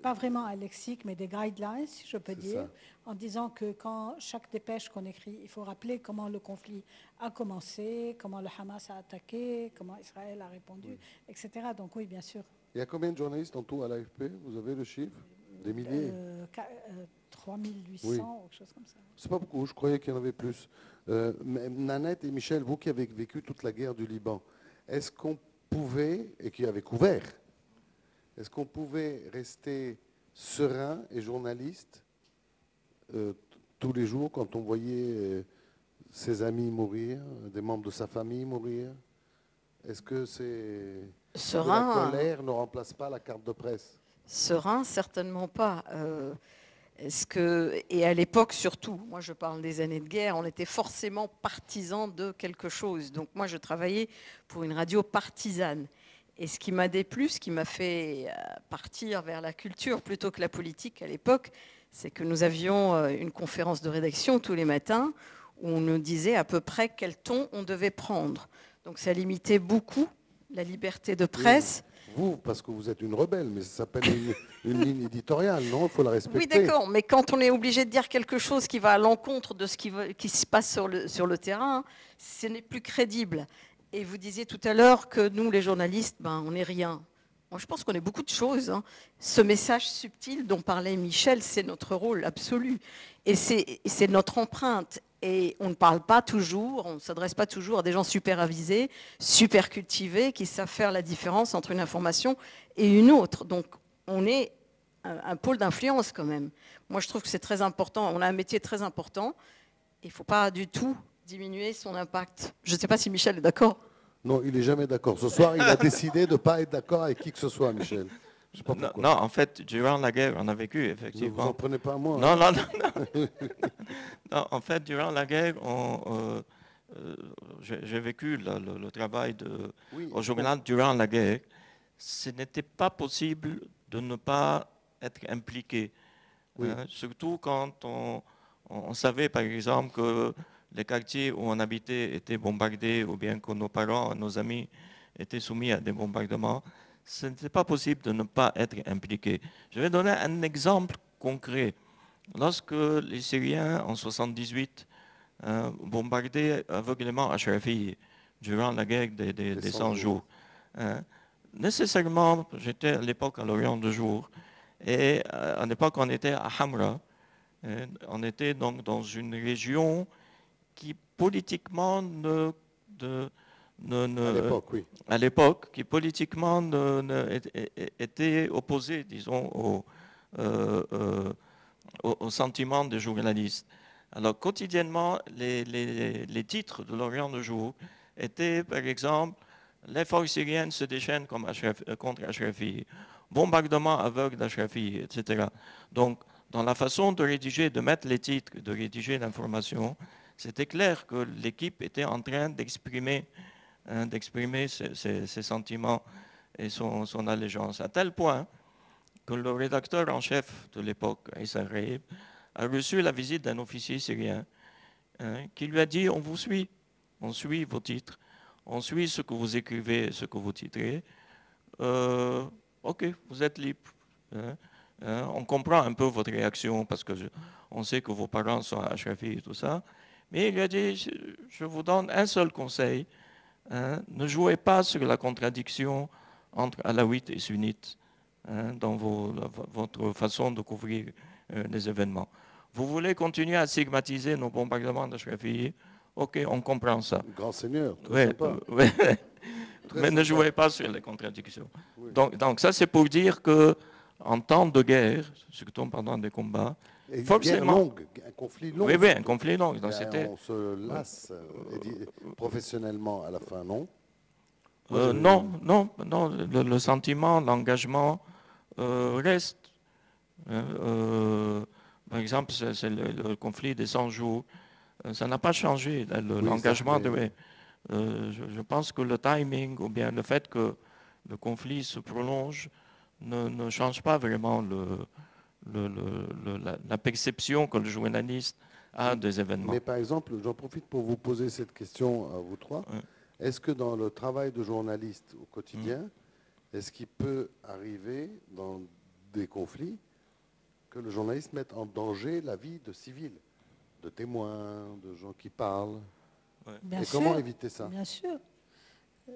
pas vraiment un lexique, mais des guidelines, si je peux dire, ça. En disant que quand chaque dépêche qu'on écrit, il faut rappeler comment le conflit a commencé, comment le Hamas a attaqué, comment Israël a répondu, oui. Etc. Donc oui, bien sûr. Il y a combien de journalistes en tout à l'AFP? Vous avez le chiffre? Des milliers? 3800 oui. ou quelque chose comme ça. C'est pas beaucoup, je croyais qu'il y en avait plus. Nanette et Michel, vous qui avez vécu toute la guerre du Liban, est-ce qu'on pouvait, et qui avez couvert, est-ce qu'on pouvait rester serein et journaliste tous les jours quand on voyait ses amis mourir, des membres de sa famille mourir? Est-ce que serein, la colère ne remplace pas la carte de presse? Serein, certainement pas. Et à l'époque surtout, moi je parle des années de guerre, on était forcément partisans de quelque chose. Donc moi je travaillais pour une radio partisane. Et ce qui m'a déplu, ce qui m'a fait partir vers la culture plutôt que la politique à l'époque, c'est que nous avions une conférence de rédaction tous les matins où on nous disait à peu près quel ton on devait prendre. Donc ça limitait beaucoup la liberté de presse. Vous, parce que vous êtes une rebelle, mais ça s'appelle une ligne éditoriale, non? Il faut la respecter. Oui, d'accord, mais quand on est obligé de dire quelque chose qui va à l'encontre de ce qui se passe sur le terrain, ce n'est plus crédible. Et vous disiez tout à l'heure que nous, les journalistes, on n'est rien. Moi, je pense qu'on est beaucoup de choses. Hein. Ce message subtil dont parlait Michel, c'est notre rôle absolu. Et c'est notre empreinte. Et on ne parle pas toujours, on ne s'adresse pas toujours à des gens super avisés, super cultivés, qui savent faire la différence entre une information et une autre. Donc, on est un pôle d'influence quand même. Moi, je trouve que c'est très important. On a un métier très important. Il ne faut pas du tout diminuer son impact. Je ne sais pas si Michel est d'accord. Non, il n'est jamais d'accord. Ce soir, il a décidé de ne pas être d'accord avec qui que ce soit, Michel. Je sais pas pourquoi. Non, en fait, durant la guerre, on a vécu, effectivement. Vous n'en prenez pas à moi. Non, non, non. Non, en fait, durant la guerre, j'ai vécu le travail au journal durant la guerre. Ce n'était pas possible de ne pas être impliqué. Oui. Surtout quand on savait, par exemple, que les quartiers où on habitait étaient bombardés ou bien que nos parents, nos amis étaient soumis à des bombardements. Ce n'était pas possible de ne pas être impliqué. Je vais donner un exemple concret. Lorsque les Syriens, en 1978, bombardaient aveuglément Ashrafiyeh durant la guerre des 100 jours, nécessairement, j'étais à l'époque à l'Orient de jour, et à l'époque on était à Hamra, on était donc dans une région qui politiquement à l'époque, qui politiquement était opposée, disons, au sentiment des journalistes. Alors quotidiennement, les titres de l'Orient de jour étaient, par exemple, les forces syriennes se déchaînent contre Ashrafi, bombardement aveugle d'Ashrafi, etc. Donc, dans la façon de rédiger, de mettre les titres, de rédiger l'information, c'était clair que l'équipe était en train d'exprimer ses sentiments et son allégeance, à tel point que le rédacteur en chef de l'époque, Issa Reib, a reçu la visite d'un officier syrien qui lui a dit « On vous suit, on suit vos titres, on suit ce que vous écrivez, ce que vous titrez. Ok, vous êtes libre. On comprend un peu votre réaction parce que on sait que vos parents sont Ashrafi et tout ça. Mais il lui a dit, je vous donne un seul conseil. Ne jouez pas sur la contradiction entre alaouites et sunnites dans votre façon de couvrir les événements. Vous voulez continuer à stigmatiser nos bombardements d'Ashrafi? Ok, on comprend ça. Grand seigneur, très sympa. Mais ne jouez pas sur les contradictions. Oui. Donc ça, c'est pour dire qu'en temps de guerre, surtout pendant des combats, et forcément... Guerre longue, un conflit long. Oui, un conflit long. Donc on se lasse professionnellement à la fin, non? Non, le sentiment, l'engagement reste. Par exemple, c'est le conflit des 100 jours. Ça n'a pas changé, l'engagement. Je pense que le timing ou bien le fait que le conflit se prolonge ne change pas vraiment la perception que le journaliste a des événements. Mais par exemple, j'en profite pour vous poser cette question à vous trois. Est-ce que dans le travail de journaliste au quotidien, est-ce qu'il peut arriver dans des conflits que le journaliste mette en danger la vie de civils, de témoins, de gens qui parlent? Bien et sûr, comment éviter ça?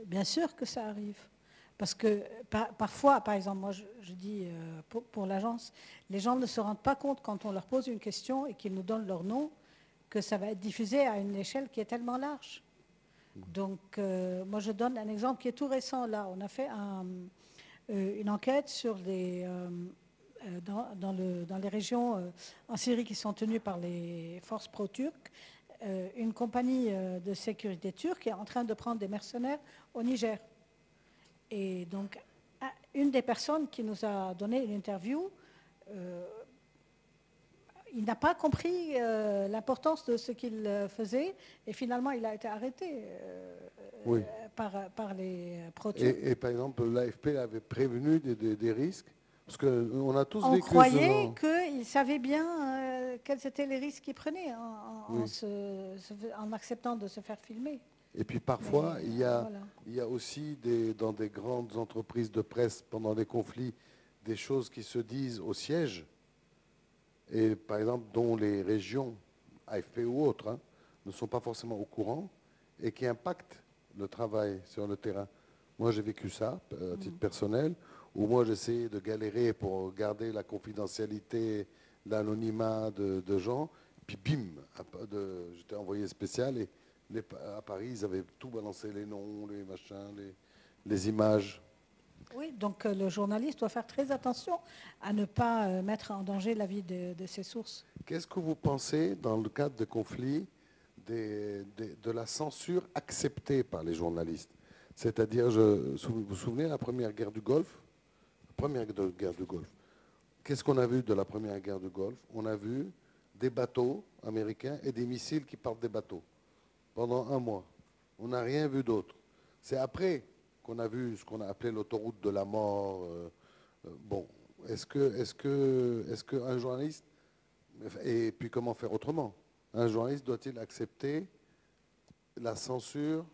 Bien sûr que ça arrive. Parce que parfois, par exemple, moi je dis pour l'agence, les gens ne se rendent pas compte quand on leur pose une question et qu'ils nous donnent leur nom, que ça va être diffusé à une échelle qui est tellement large. Donc, moi je donne un exemple qui est tout récent là. On a fait une enquête sur dans les régions en Syrie qui sont tenues par les forces pro-turques. Une compagnie de sécurité turque est en train de prendre des mercenaires au Niger. Et donc, une des personnes qui nous a donné une interview, il n'a pas compris l'importance de ce qu'il faisait et finalement, il a été arrêté par les pro-turcs. Et par exemple, l'AFP avait prévenu des risques? Parce qu'on a tous vécu... On croyait qu'il savait bien quels étaient les risques qu'il prenait en acceptant de se faire filmer. Et puis parfois, il y a aussi dans des grandes entreprises de presse, pendant les conflits, des choses qui se disent au siège, et par exemple, dont les régions, AFP ou autres, ne sont pas forcément au courant, et qui impactent le travail sur le terrain. Moi, j'ai vécu ça, à titre personnel, où moi, j'essayais de galérer pour garder la confidentialité, l'anonymat de gens, puis bim, j'étais envoyé spécial, et à Paris, ils avaient tout balancé, les noms, les machins, les images. Oui, donc le journaliste doit faire très attention à ne pas mettre en danger la vie de ses sources. Qu'est-ce que vous pensez, dans le cadre de conflits, de la censure acceptée par les journalistes? C'est-à-dire, vous vous souvenez de la première guerre du Golfe? La première guerre du Golfe. Qu'est-ce qu'on a vu de la première guerre du Golfe? On a vu des bateaux américains et des missiles qui partent des bateaux. Pendant un mois. On n'a rien vu d'autre. C'est après qu'on a vu ce qu'on a appelé l'autoroute de la mort. Bon, est-ce qu'un journaliste, et puis comment faire autrement? Un journaliste doit-il accepter la censure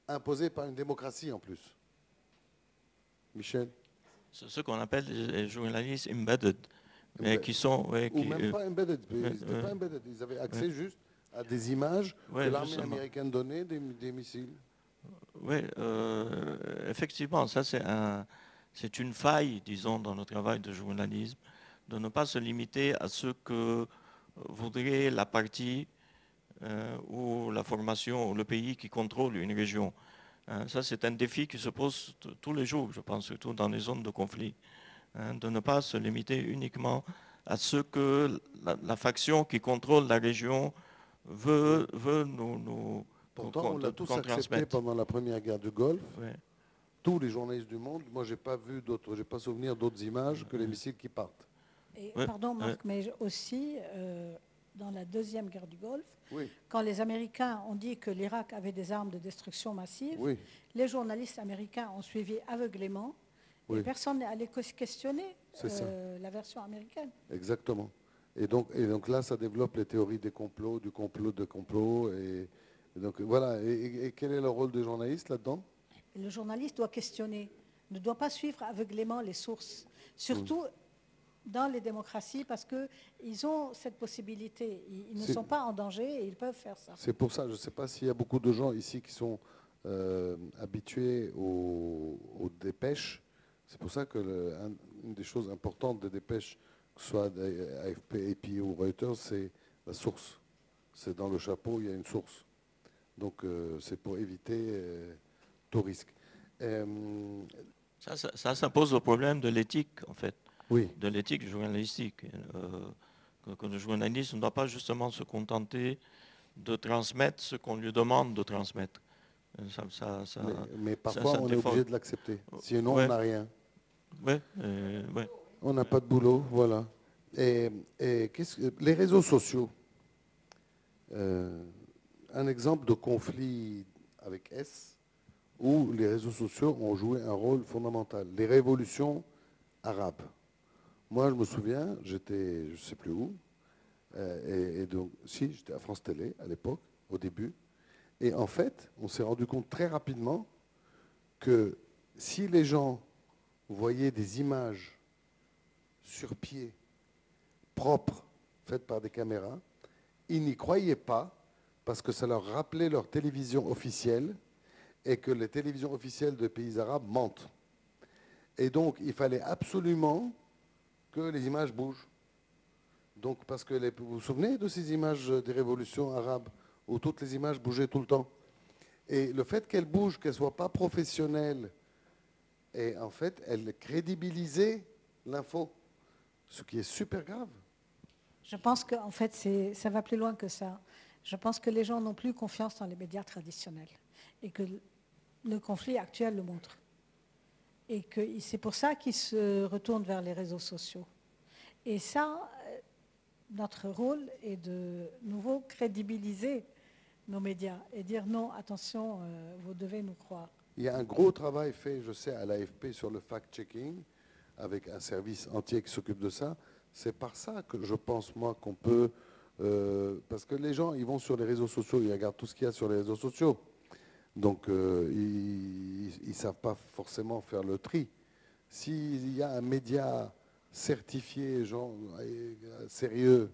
imposée par une démocratie en plus? Michel? C'est ce qu'on appelle les journalistes embedded. Qui sont... Ou même pas embedded. Pas embedded. Ils avaient accès juste à des images que l'armée américaine donnait, des missiles. Oui, effectivement, ça c'est une faille, disons, dans le travail de journalisme, de ne pas se limiter à ce que voudrait la partie ou la formation ou le pays qui contrôle une région. Ça, c'est un défi qui se pose tous les jours, je pense, surtout dans les zones de conflit, de ne pas se limiter uniquement à ce que la faction qui contrôle la région veut nous Pourtant, on l'a tous accepté transmettre. pendant la première guerre du Golfe. Ouais. Tous les journalistes du monde. Moi, j'ai pas souvenir d'autres images que les missiles qui partent. Et, Ouais, pardon, Marc, ouais. mais aussi, dans la deuxième guerre du Golfe, Oui, quand les Américains ont dit que l'Irak avait des armes de destruction massive, oui, les journalistes américains ont suivi aveuglément Oui. et personne n'est allé questionner C'est ça. la version américaine. exactement. Et donc là, ça développe les théories des complots, du complot, de complot. Et donc voilà. Et quel est le rôle des journalistes là-dedans? Et le journaliste doit questionner, ne doit pas suivre aveuglément les sources, surtout dans les démocraties, parce qu'ils ont cette possibilité. Ils ne sont pas en danger et ils peuvent faire ça. C'est pour ça, je ne sais pas s'il y a beaucoup de gens ici qui sont habitués aux dépêches. C'est pour ça que une des choses importantes des dépêches, que ce soit AFP, AP ou Reuters, c'est la source. C'est dans le chapeau, il y a une source. Donc c'est pour éviter tout risque. Ça pose le problème de l'éthique, en fait, Oui, de l'éthique journalistique. Que le journaliste ne doit pas justement se contenter de transmettre ce qu'on lui demande de transmettre. mais parfois ça on est défend. obligé de l'accepter. Sinon, Ouais. on n'a rien. Ouais, On n'a pas de boulot, voilà. Et les réseaux sociaux, un exemple de conflit avec S, où les réseaux sociaux ont joué un rôle fondamental. Les révolutions arabes. Moi, je me souviens, j'étais, je ne sais plus où, et donc, si, j'étais à France Télé à l'époque, au début. Et en fait, on s'est rendu compte très rapidement que si les gens voyaient des images sur pied, propres, faites par des caméras, ils n'y croyaient pas parce que ça leur rappelait leur télévision officielle et que les télévisions officielles de pays arabes mentent. Et donc, il fallait absolument que les images bougent. Donc, parce que vous vous souvenez de ces images des révolutions arabes où toutes les images bougeaient tout le temps? Et le fait qu'elles bougent, qu'elles ne soient pas professionnelles, et en fait, elles crédibilisaient l'info, ce qui est super grave. Je pense qu'en fait, ça va plus loin que ça. Je pense que les gens n'ont plus confiance dans les médias traditionnels et que le conflit actuel le montre. Et que c'est pour ça qu'ils se retournent vers les réseaux sociaux. Et ça, notre rôle est de nouveau crédibiliser nos médias et dire non, attention, vous devez nous croire. Il y a un gros travail fait, je sais, à l'AFP sur le fact-checking, avec un service entier qui s'occupe de ça. C'est par ça que je pense, moi, qu'on peut... parce que les gens, ils vont sur les réseaux sociaux, ils regardent tout ce qu'il y a sur les réseaux sociaux. Donc, ils ne savent pas forcément faire le tri. S'il y a un média certifié, genre, sérieux,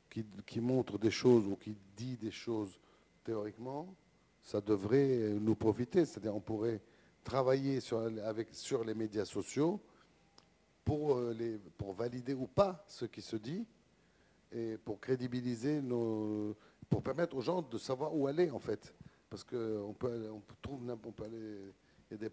qui montre des choses ou qui dit des choses théoriquement, ça devrait nous profiter. C'est-à-dire on pourrait travailler sur les médias sociaux pour valider ou pas ce qui se dit et pour crédibiliser pour permettre aux gens de savoir où aller en fait. Parce qu'on peut aller,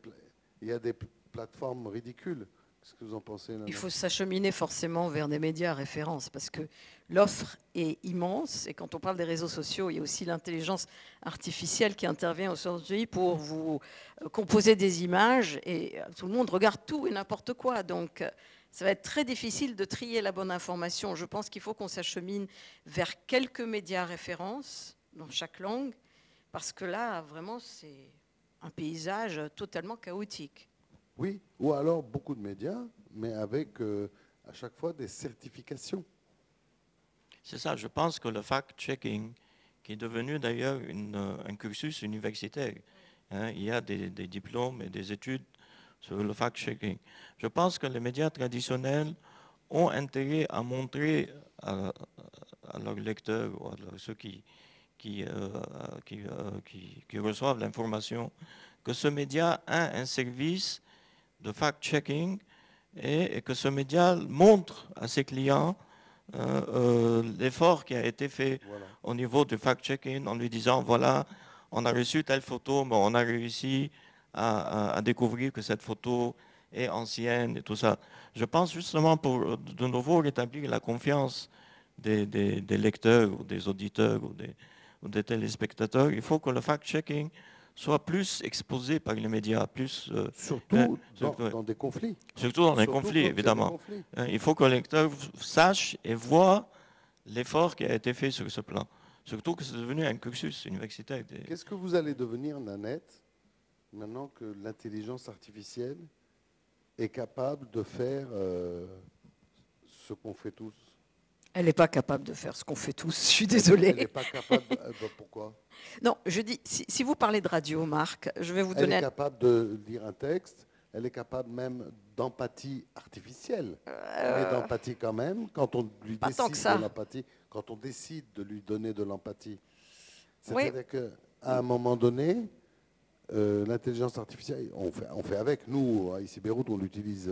il y a des plateformes ridicules. Qu'est-ce que vous en pensez, Nana? Il faut s'acheminer forcément vers des médias à référence parce que l'offre est immense. Et quand on parle des réseaux sociaux, il y a aussi l'intelligence artificielle qui intervient aujourd'hui pour vous composer des images. Et tout le monde regarde tout et n'importe quoi. Donc, ça va être très difficile de trier la bonne information. Je pense qu'il faut qu'on s'achemine vers quelques médias à référence dans chaque langue. Parce que là, vraiment, c'est un paysage totalement chaotique. Oui, ou alors beaucoup de médias, mais avec à chaque fois des certifications. C'est ça, je pense que le fact-checking, qui est devenu d'ailleurs un cursus universitaire, hein, il y a des diplômes et des études sur le fact-checking. Je pense que les médias traditionnels ont intérêt à montrer à leurs lecteurs ou à ceux qui qui reçoivent l'information, que ce média a un service de fact-checking et que ce média montre à ses clients l'effort qui a été fait au niveau du fact-checking en lui disant, voilà, on a reçu telle photo, mais on a réussi à découvrir que cette photo est ancienne et tout ça. Je pense justement pour de nouveau rétablir la confiance des lecteurs ou des auditeurs ou des téléspectateurs, il faut que le fact-checking soit plus exposé par les médias, plus... surtout dans des conflits. Surtout dans les conflits, évidemment. Il faut que le lecteur sache et voit l'effort qui a été fait sur ce plan. Surtout que c'est devenu un cursus universitaire. Qu'est-ce que vous allez devenir, Nanette, maintenant que l'intelligence artificielle est capable de faire ce qu'on fait tous? Elle n'est pas capable de faire ce qu'on fait tous, je suis désolée. Elle n'est pas capable, pourquoi? Non, je dis, si vous parlez de radio, Marc, je vais vous donner... Elle est capable de lire un texte, elle est capable même d'empathie artificielle, mais d'empathie quand même, quand on lui décide de l'empathie, quand on décide de lui donner de l'empathie. C'est-à-dire qu'à un moment donné, l'intelligence artificielle, on fait avec, nous, à ICI Beyrouth, on l'utilise...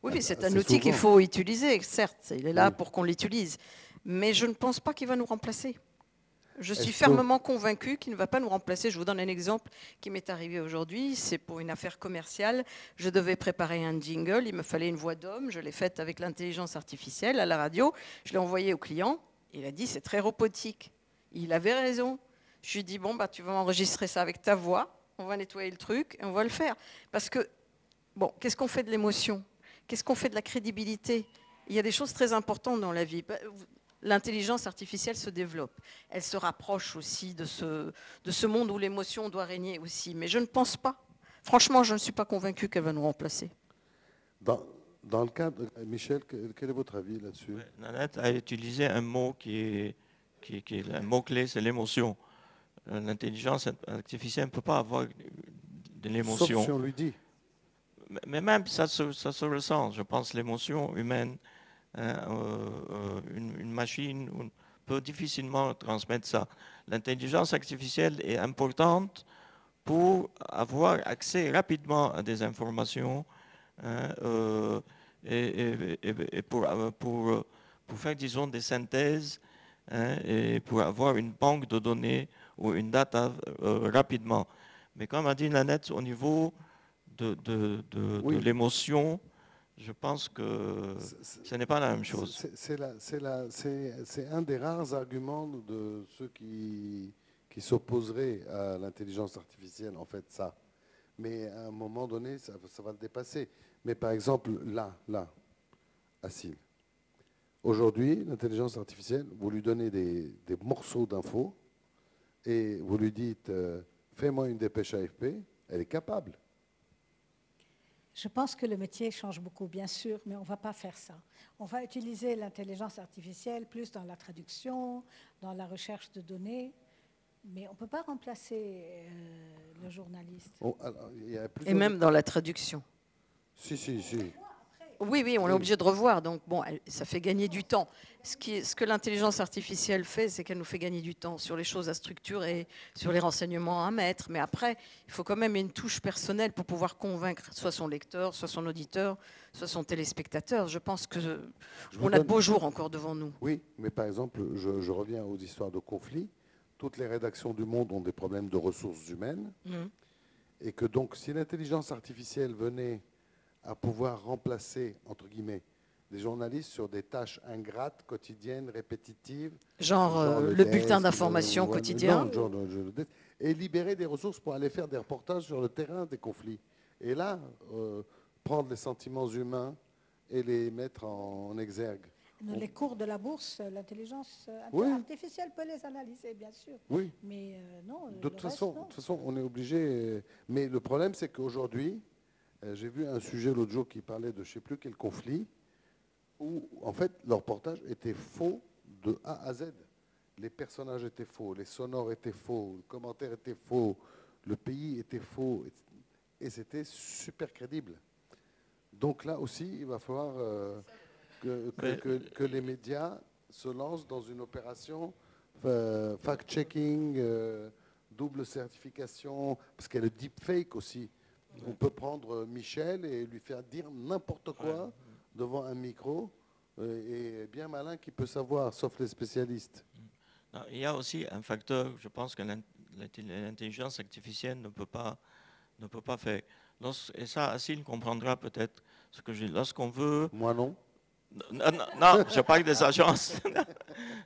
oui, c'est un outil qu'il faut utiliser, certes, il est là pour qu'on l'utilise, mais je ne pense pas qu'il va nous remplacer. Je suis fermement convaincue qu'il ne va pas nous remplacer. Je vous donne un exemple qui m'est arrivé aujourd'hui. C'est pour une affaire commerciale. Je devais préparer un jingle. Il me fallait une voix d'homme. Je l'ai faite avec l'intelligence artificielle à la radio. Je l'ai envoyée au client. Il a dit c'est très robotique. Il avait raison. Je lui ai dit bon, bah, tu vas enregistrer ça avec ta voix. On va nettoyer le truc et on va le faire. Parce que, bon, qu'est-ce qu'on fait de l'émotion? Qu'est-ce qu'on fait de la crédibilité? Il y a des choses très importantes dans la vie. L'intelligence artificielle se développe. Elle se rapproche aussi de ce monde où l'émotion doit régner aussi. Mais je ne pense pas. Franchement, je ne suis pas convaincue qu'elle va nous remplacer. Dans le cadre, Michel, quel est votre avis là-dessus? Nanette a utilisé un mot qui est un mot-clé, c'est l'émotion. L'intelligence artificielle ne peut pas avoir de l'émotion. Sauf si on lui dit. Mais même ça se ressent, je pense, l'émotion humaine. Une machine peut difficilement transmettre ça. L'intelligence artificielle est importante pour avoir accès rapidement à des informations et pour faire, disons, des synthèses et pour avoir une banque de données ou une data rapidement. Mais comme a dit Nanette, au niveau de l'émotion, je pense que ce n'est pas la même chose. C'est un des rares arguments de ceux qui s'opposeraient à l'intelligence artificielle, en fait, ça. Mais à un moment donné, ça va le dépasser. Mais par exemple, là, Assil. Aujourd'hui, l'intelligence artificielle, vous lui donnez des morceaux d'infos et vous lui dites fais-moi une dépêche AFP, elle est capable. Je pense que le métier change beaucoup, bien sûr, mais on ne va pas faire ça. On va utiliser l'intelligence artificielle plus dans la traduction, dans la recherche de données, mais on ne peut pas remplacer le journaliste. Et même dans la traduction. Si. Oui, on est obligé de revoir. Donc, bon, ça fait gagner du temps. Ce que l'intelligence artificielle fait, c'est qu'elle nous fait gagner du temps sur les choses à structurer, sur les renseignements à mettre. Mais après, il faut quand même une touche personnelle pour pouvoir convaincre soit son lecteur, soit son auditeur, soit son téléspectateur. Je pense qu'on a de beaux jours encore devant nous. Oui, mais par exemple, je reviens aux histoires de conflits. Toutes les rédactions du monde ont des problèmes de ressources humaines. Et que donc, si l'intelligence artificielle venait à pouvoir remplacer, entre guillemets, des journalistes sur des tâches ingrates, quotidiennes, répétitives. Genre le bulletin d'information quotidien. Et libérer des ressources pour aller faire des reportages sur le terrain des conflits. Et là, prendre les sentiments humains et les mettre en exergue. Dans les cours de la bourse, l'intelligence artificielle peut les analyser, bien sûr. Oui. Mais non. De toute façon, on est obligé. Mais le problème, c'est qu'aujourd'hui, j'ai vu un sujet l'autre jour qui parlait de je ne sais plus quel conflit, où en fait le reportage était faux de A à Z. Les personnages étaient faux, les sonores étaient faux, le commentaire était faux, le pays était faux, et c'était super crédible. Donc là aussi, il va falloir que les médias se lancent dans une opération fact-checking, double certification, parce qu'il y a le deepfake aussi. On peut prendre Michel et lui faire dire n'importe quoi devant un micro, et bien malin qui peut savoir, sauf les spécialistes. Non, il y a aussi un facteur, je pense que l'intelligence artificielle ne peut pas faire. Et ça, Assine comprendra peut-être ce que je dis. Lorsqu'on veut... Moi non. Non, je parle des agences.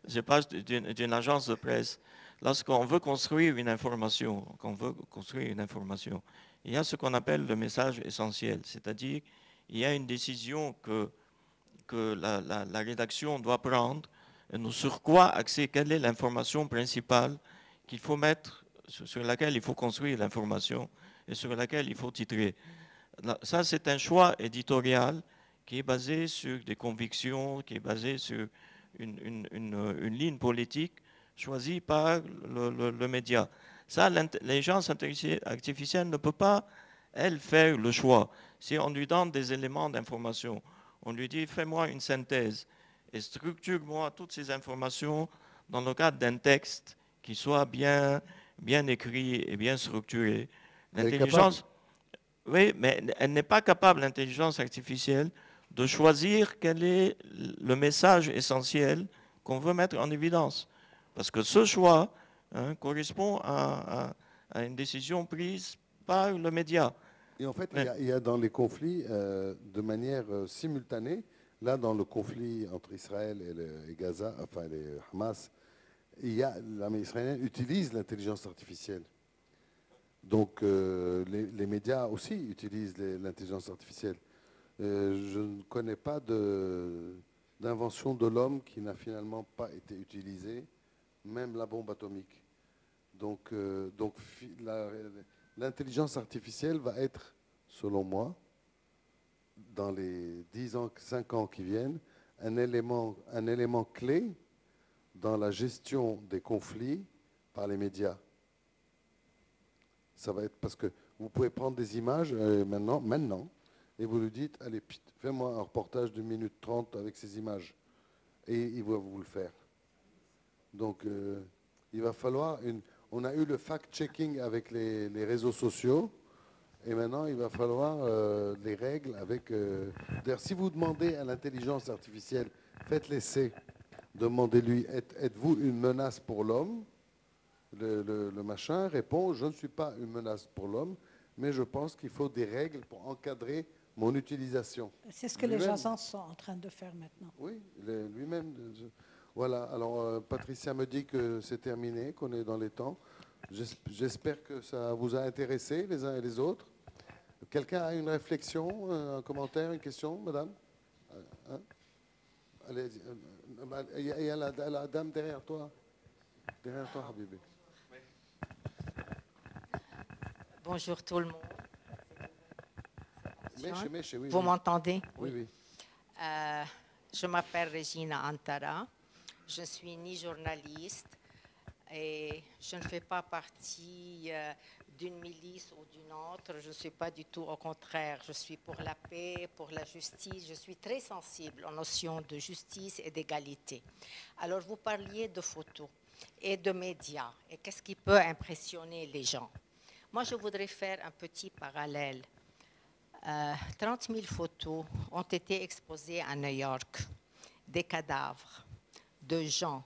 Je parle d'une agence de presse. Lorsqu'on veut construire une information, il y a ce qu'on appelle le message essentiel. C'est-à-dire, il y a une décision que la rédaction doit prendre, et sur quoi axer, quelle est l'information principale qu'il faut mettre, sur laquelle il faut construire l'information et sur laquelle il faut titrer. Ça, c'est un choix éditorial qui est basé sur des convictions, qui est basé sur une ligne politique choisie par le média. Ça, l'intelligence artificielle ne peut pas, elle, faire le choix. Si on lui donne des éléments d'information, on lui dit, fais-moi une synthèse et structure-moi toutes ces informations dans le cadre d'un texte qui soit bien écrit et bien structuré. L'intelligence, oui, mais elle n'est pas capable, l'intelligence artificielle, de choisir quel est le message essentiel qu'on veut mettre en évidence. Parce que ce choix correspond à une décision prise par le média. Et en fait, il y a dans les conflits, de manière simultanée, là, dans le conflit entre Israël et Gaza, enfin les Hamas, l'armée israélienne utilise l'intelligence artificielle. Donc, les médias aussi utilisent l'intelligence artificielle. Je ne connais pas d'invention de l'homme qui n'a finalement pas été utilisée, même la bombe atomique. Donc l'intelligence artificielle va être, selon moi, dans les 10 ans, 5 ans qui viennent, un élément clé dans la gestion des conflits par les médias. Ça va être parce que vous pouvez prendre des images maintenant, et vous lui dites, allez, fais-moi un reportage de 1 minute 30 avec ces images. Et il va vous le faire. Donc, il va falloir on a eu le fact-checking avec les réseaux sociaux, et maintenant, il va falloir des règles avec... D'ailleurs, si vous demandez à l'intelligence artificielle, faites l'essai, demandez-lui, êtes-vous une menace pour l'homme? Le machin répond, je ne suis pas une menace pour l'homme, mais je pense qu'il faut des règles pour encadrer mon utilisation. C'est ce que les agences sont en train de faire maintenant. Oui, lui-même. Voilà, alors Patricia me dit que c'est terminé, qu'on est dans les temps. J'espère que ça vous a intéressé les uns et les autres. Quelqu'un a une réflexion, un commentaire, une question, madame? Allez, il y a la dame derrière toi. Derrière toi, Habibi. Bonjour tout le monde. Oui, vous m'entendez? Oui, oui. Je m'appelle Regina Antara. Je suis ni journaliste et je ne fais pas partie d'une milice ou d'une autre. Je ne suis pas du tout, au contraire. Je suis pour la paix, pour la justice. Je suis très sensible aux notions de justice et d'égalité. Alors, vous parliez de photos et de médias et qu'est-ce qui peut impressionner les gens. Moi, je voudrais faire un petit parallèle. 30 000 photos ont été exposées à New York, des cadavres de gens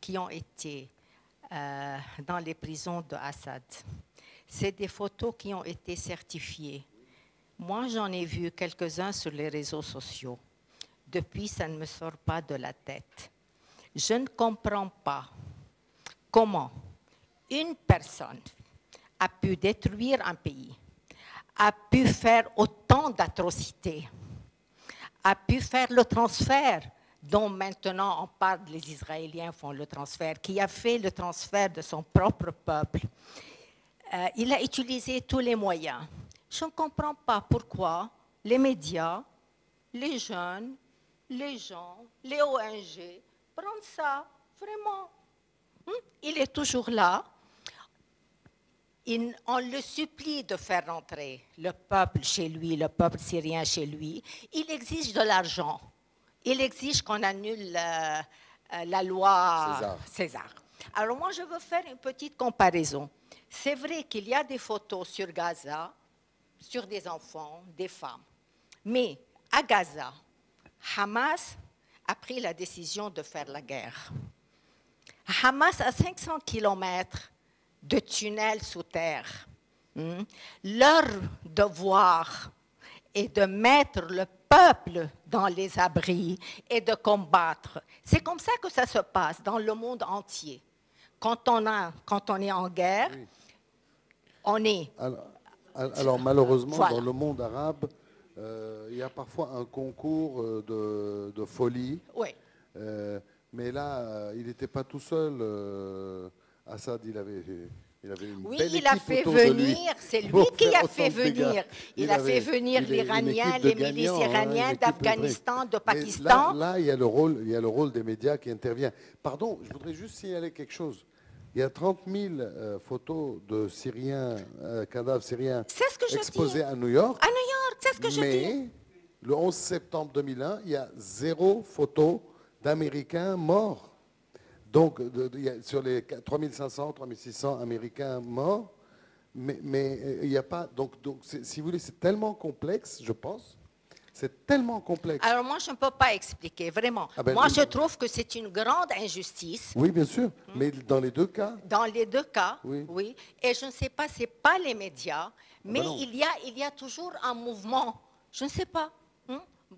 qui ont été dans les prisons de Assad. C'est des photos qui ont été certifiées. Moi, j'en ai vu quelques-uns sur les réseaux sociaux. Depuis, ça ne me sort pas de la tête. Je ne comprends pas comment une personne a pu détruire un pays, a pu faire autant d'atrocités, a pu faire le transfert dont maintenant on parle, les Israéliens font le transfert, qui a fait le transfert de son propre peuple. Il a utilisé tous les moyens. Je ne comprends pas pourquoi les médias, les jeunes, les gens, les ONG prennent ça vraiment. Il est toujours là. On le supplie de faire rentrer le peuple chez lui, le peuple syrien chez lui. Il exige de l'argent. Il exige qu'on annule la loi César. Alors moi, je veux faire une petite comparaison. C'est vrai qu'il y a des photos sur Gaza, sur des enfants, des femmes. Mais à Gaza, Hamas a pris la décision de faire la guerre. Hamas a 500 kilomètres de tunnels sous terre. Leur devoir est de mettre le peuple dans les abris et de combattre. C'est comme ça que ça se passe dans le monde entier. Quand on est en guerre, Oui. on est... Alors malheureusement, Voilà. dans le monde arabe, il y a parfois un concours de folie. Oui. Mais là, il n'était pas tout seul. Assad, il avait une Oui, belle il a équipe fait autour de lui venir, c'est lui pour qui faire a fait autant de dégâts. venir. Il a fait venir une l'Iranien, équipe de les milices gagnants, hein, une iraniennes équipe d'Afghanistan, de Mais Pakistan. Là, il y a le rôle des médias qui intervient. Pardon, je voudrais juste signaler quelque chose. Il y a 30 000 photos de Syriens, cadavres syriens C'est ce que je exposés dis. à New York. À New York, c'est ce que je dis. Mais le 11 septembre 2001, il y a 0 photo d'Américains morts. Donc, il y a sur les 3500, 3600 Américains morts, mais il n'y a pas... Donc si vous voulez, c'est tellement complexe, je pense. C'est tellement complexe. Alors moi, je ne peux pas expliquer, vraiment. Ah ben, Moi, je trouve que c'est une grande injustice. Oui, bien sûr. Mais dans les deux cas... Dans les deux cas, Oui. oui. Et je ne sais pas, ce n'est pas les médias, mais non. il y a toujours un mouvement. Je ne sais pas.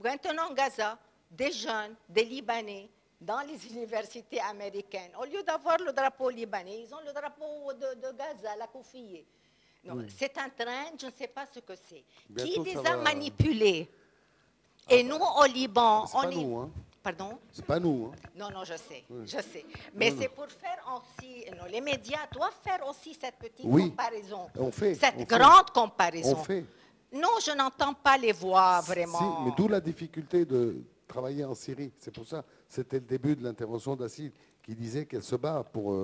Maintenant, Gaza, des jeunes, des Libanais, dans les universités américaines, au lieu d'avoir le drapeau libanais, ils ont le drapeau de Gaza, la Koufiyé. C'est un train, je ne sais pas ce que c'est. Bientôt, Qui les ça a va. manipulés? Et nous, au Liban, C'est on pas est... nous, hein. Pardon? C'est pas nous. Hein. Non, je sais. Mais c'est pour faire aussi, les médias doivent faire aussi cette petite comparaison. On fait. Cette grande comparaison. On fait. Non, je n'entends pas les voix vraiment. Si, mais d'où la difficulté de travailler en Syrie. C'est pour ça. C'était le début de l'intervention d'Assad qui disait qu'elle se bat pour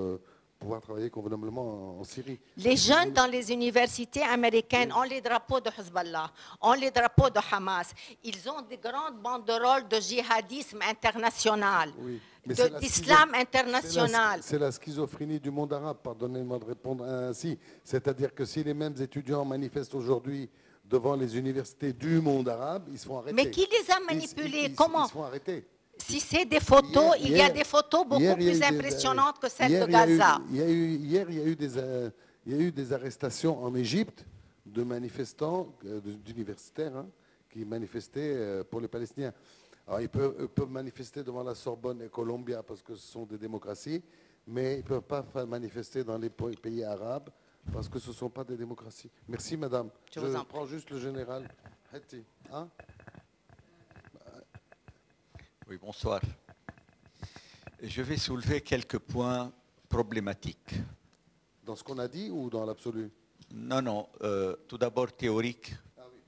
pouvoir travailler convenablement en Syrie. Les jeunes dans les universités américaines ont les drapeaux de Hezbollah, ont les drapeaux de Hamas. Ils ont des grandes banderoles de djihadisme international, Oui. Mais d'islam international. C'est la schizophrénie du monde arabe, pardonnez-moi de répondre ainsi. C'est-à-dire que si les mêmes étudiants manifestent aujourd'hui devant les universités du monde arabe, ils se font arrêter. Mais qui les a manipulés? Comment? Ils se font arrêter. Si c'est des photos, il y a des photos beaucoup plus impressionnantes que celles de Gaza. Hier, il y a eu des arrestations en Égypte de manifestants, d'universitaires, hein, qui manifestaient pour les Palestiniens. Alors, ils peuvent manifester devant la Sorbonne et Columbia parce que ce sont des démocraties, mais ils ne peuvent pas manifester dans les pays arabes parce que ce ne sont pas des démocraties. Merci, madame. Je vous en prends juste le général. Hein? Oui, bonsoir. Je vais soulever quelques points problématiques. Dans ce qu'on a dit ou dans l'absolu? Non, tout d'abord théorique. Ah oui.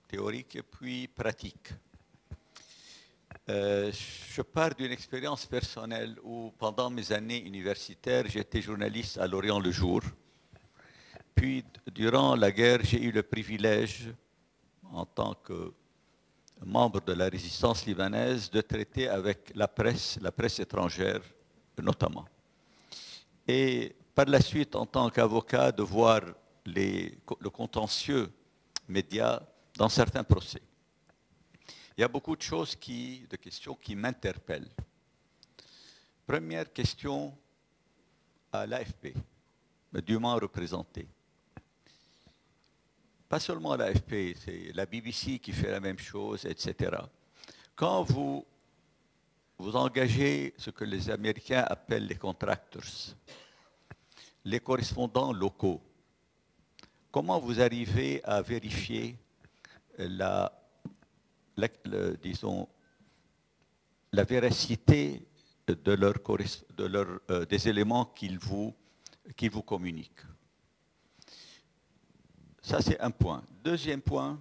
Théorique et puis pratique. Je pars d'une expérience personnelle où pendant mes années universitaires, j'étais journaliste à L'Orient le Jour. Puis, durant la guerre, j'ai eu le privilège, en tant que membre de la résistance libanaise, de traiter avec la presse étrangère notamment. Et par la suite, en tant qu'avocat, de voir le contentieux média dans certains procès. Il y a beaucoup de questions qui m'interpellent. Première question à l'AFP, dûment représentée. Pas seulement l'AFP, c'est la BBC qui fait la même chose, etc. Quand vous engagez ce que les Américains appellent les contractors, les correspondants locaux, comment vous arrivez à vérifier la véracité des éléments qu'ils vous communiquent? Ça, c'est un point. Deuxième point,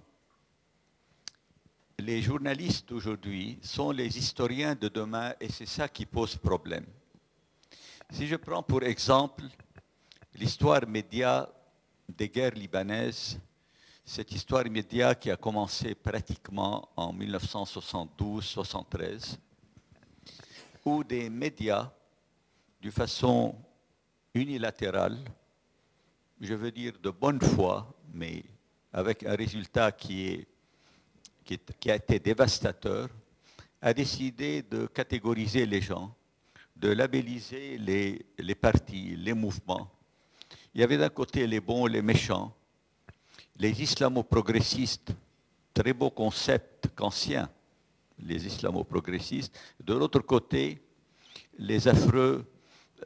les journalistes aujourd'hui sont les historiens de demain et c'est ça qui pose problème. Si je prends pour exemple l'histoire média des guerres libanaises, cette histoire média qui a commencé pratiquement en 1972-73, où des médias, d'une façon unilatérale, je veux dire de bonne foi, mais avec un résultat qui a été dévastateur, a décidé de catégoriser les gens, de labelliser les partis, les mouvements. Il y avait d'un côté les bons, les méchants, les islamo-progressistes, très beau concept qu'anciens, les islamo-progressistes. De l'autre côté, les affreux...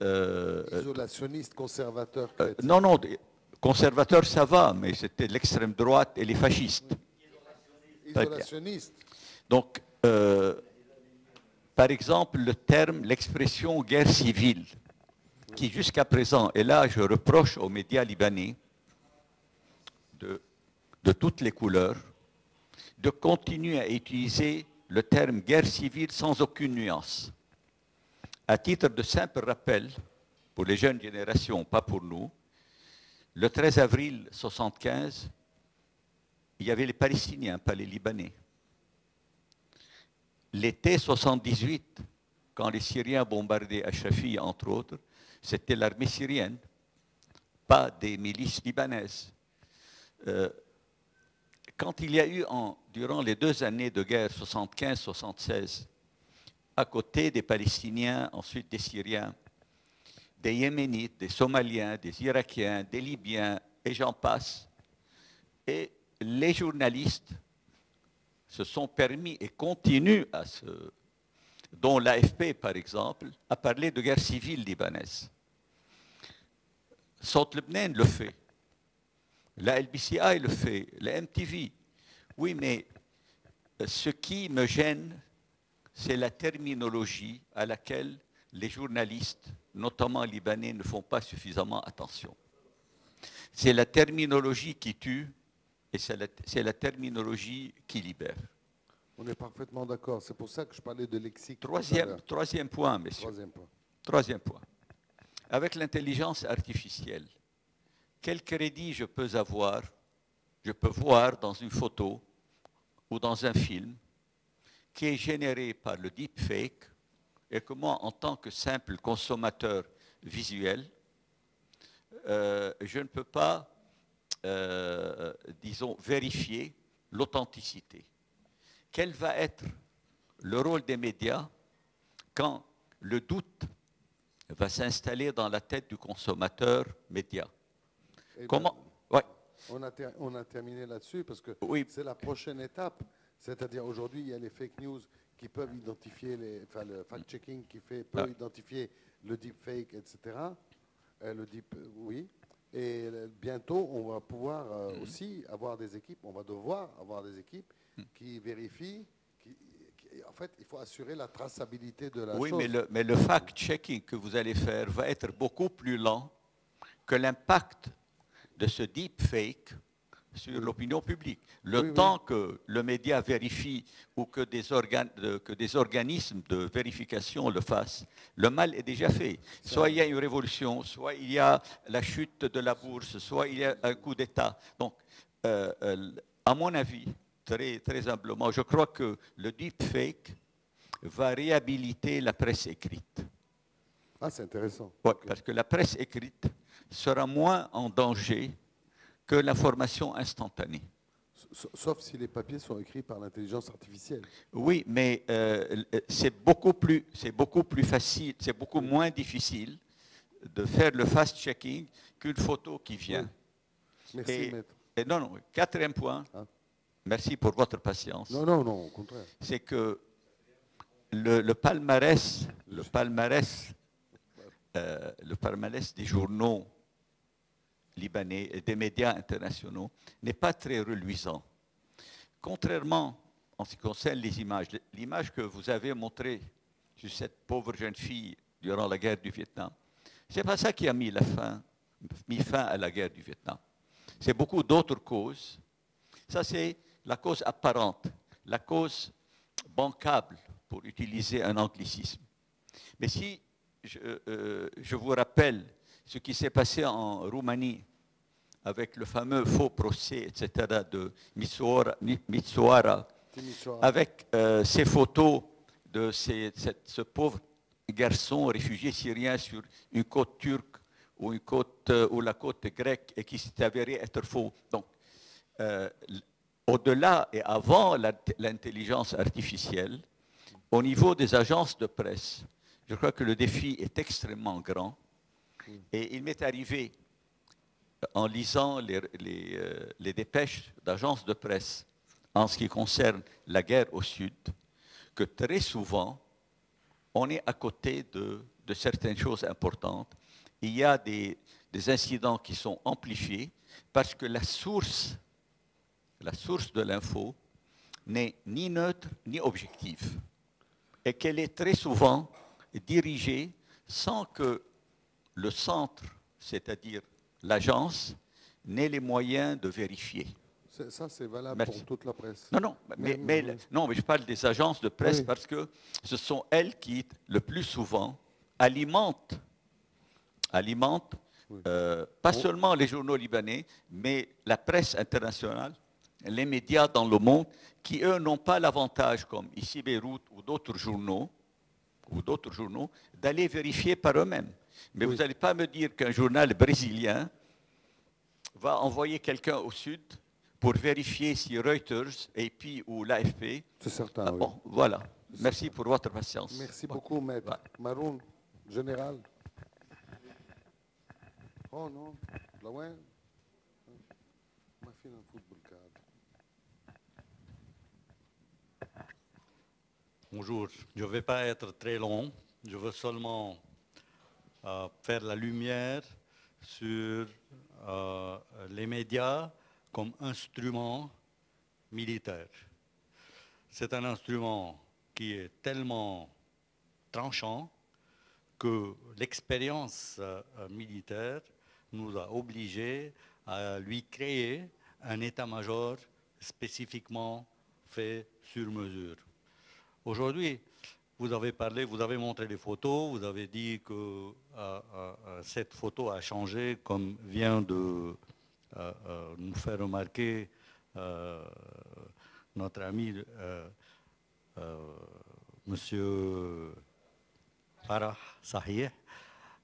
isolationnistes, conservateurs. Non, non, conservateurs ça va, mais c'était l'extrême droite et les fascistes. Isolationnistes. Donc, par exemple, l'expression guerre civile, qui jusqu'à présent, et là je reproche aux médias libanais de toutes les couleurs, de continuer à utiliser le terme guerre civile sans aucune nuance. À titre de simple rappel, pour les jeunes générations, pas pour nous, le 13 avril 1975, il y avait les Palestiniens, pas les Libanais. L'été 78, quand les Syriens bombardaient Ashrafi, entre autres, c'était l'armée syrienne, pas des milices libanaises. Quand il y a eu, durant les 2 années de guerre 75-76, à côté des Palestiniens, ensuite des Syriens, des Yéménites, des Somaliens, des Irakiens, des Libyens, et j'en passe, et les journalistes se sont permis et continuent dont l'AFP par exemple, à parler de guerre civile libanaise. Saut Lebnen le fait, la LBCI le fait, la MTV. Oui, mais ce qui me gêne, c'est la terminologie à laquelle les journalistes, notamment libanais, ne font pas suffisamment attention. C'est la terminologie qui tue et c'est la terminologie qui libère. On est parfaitement d'accord. C'est pour ça que je parlais de lexique. Troisième point, messieurs. Troisième point. Avec l'intelligence artificielle, quel crédit je peux avoir, je peux voir dans une photo ou dans un film qui est généré par le deepfake et que moi, en tant que simple consommateur visuel, je ne peux pas, disons, vérifier l'authenticité. Quel va être le rôle des médias quand le doute va s'installer dans la tête du consommateur média? Comment? Ouais. On a terminé là-dessus parce que oui. C'est la prochaine étape. C'est-à-dire aujourd'hui, il y a les fake news qui peuvent identifier, le fact-checking qui peut identifier le deepfake, etc. Oui. Et bientôt, on va pouvoir aussi avoir des équipes, on va devoir avoir des équipes qui vérifient. En fait, il faut assurer la traçabilité de la chose. Oui, mais le fact-checking que vous allez faire va être beaucoup plus lent que l'impact de ce deepfake sur l'opinion publique. Le temps que le média vérifie ou que des organismes de vérification le fassent, le mal est déjà fait. Soit il y a une révolution, soit il y a la chute de la bourse, soit il y a un coup d'État. Donc, à mon avis, très, très humblement, je crois que le deepfake va réhabiliter la presse écrite. Ah, c'est intéressant. Ouais, okay. Parce que la presse écrite sera moins en danger que l'information instantanée. Sauf si les papiers sont écrits par l'intelligence artificielle. Oui, mais c'est beaucoup plus facile, c'est beaucoup moins difficile de faire le fast-checking qu'une photo qui vient. Oui. Merci, maître. Et non, 4e point, merci pour votre patience. Non, au contraire. C'est que le palmarès des journaux libanais et des médias internationaux n'est pas très reluisant. Contrairement en ce qui concerne les images, l'image que vous avez montrée sur cette pauvre jeune fille durant la guerre du Vietnam, ce n'est pas ça qui a mis fin à la guerre du Vietnam. C'est beaucoup d'autres causes. Ça, c'est la cause apparente, la cause bancable, pour utiliser un anglicisme. Mais si je vous rappelle ce qui s'est passé en Roumanie avec le fameux faux procès, etc., de Mitsoara, avec ces photos de ce pauvre garçon réfugié syrien sur une côte turque ou ou la côte grecque et qui s'est avéré être faux. Donc, au-delà et avant l'intelligence artificielle, au niveau des agences de presse, je crois que le défi est extrêmement grand. Et il m'est arrivé, en lisant les dépêches d'agences de presse en ce qui concerne la guerre au Sud, que très souvent, on est à côté de certaines choses importantes. Il y a des incidents qui sont amplifiés parce que la source de l'info n'est ni neutre ni objective et qu'elle est très souvent dirigée sans que le centre, c'est-à-dire l'agence, n'ait les moyens de vérifier. Ça, c'est valable Merci. pour toute la presse. Non, mais je parle des agences de presse Oui. parce que ce sont elles qui, le plus souvent, alimentent pas seulement les journaux libanais, mais la presse internationale, les médias dans le monde, qui, eux, n'ont pas l'avantage, comme ici Beyrouth ou d'autres journaux, d'aller vérifier par eux-mêmes. Mais vous n'allez pas me dire qu'un journal brésilien va envoyer quelqu'un au sud pour vérifier si Reuters, AP ou l'AFP... C'est certain, oui. Bon, voilà. Merci pour votre patience. Merci beaucoup, maître. Ouais. Maroun, général. Oh non, là ouais. Ma fille en football cadre. Bonjour, je ne vais pas être très long, je veux seulement faire la lumière sur les médias comme instrument militaire. C'est un instrument qui est tellement tranchant que l'expérience militaire nous a obligés à lui créer un état-major spécifiquement fait sur mesure. Aujourd'hui, vous avez parlé, vous avez montré les photos, vous avez dit que cette photo a changé, comme vient de nous faire remarquer notre ami Monsieur Farah Sahih.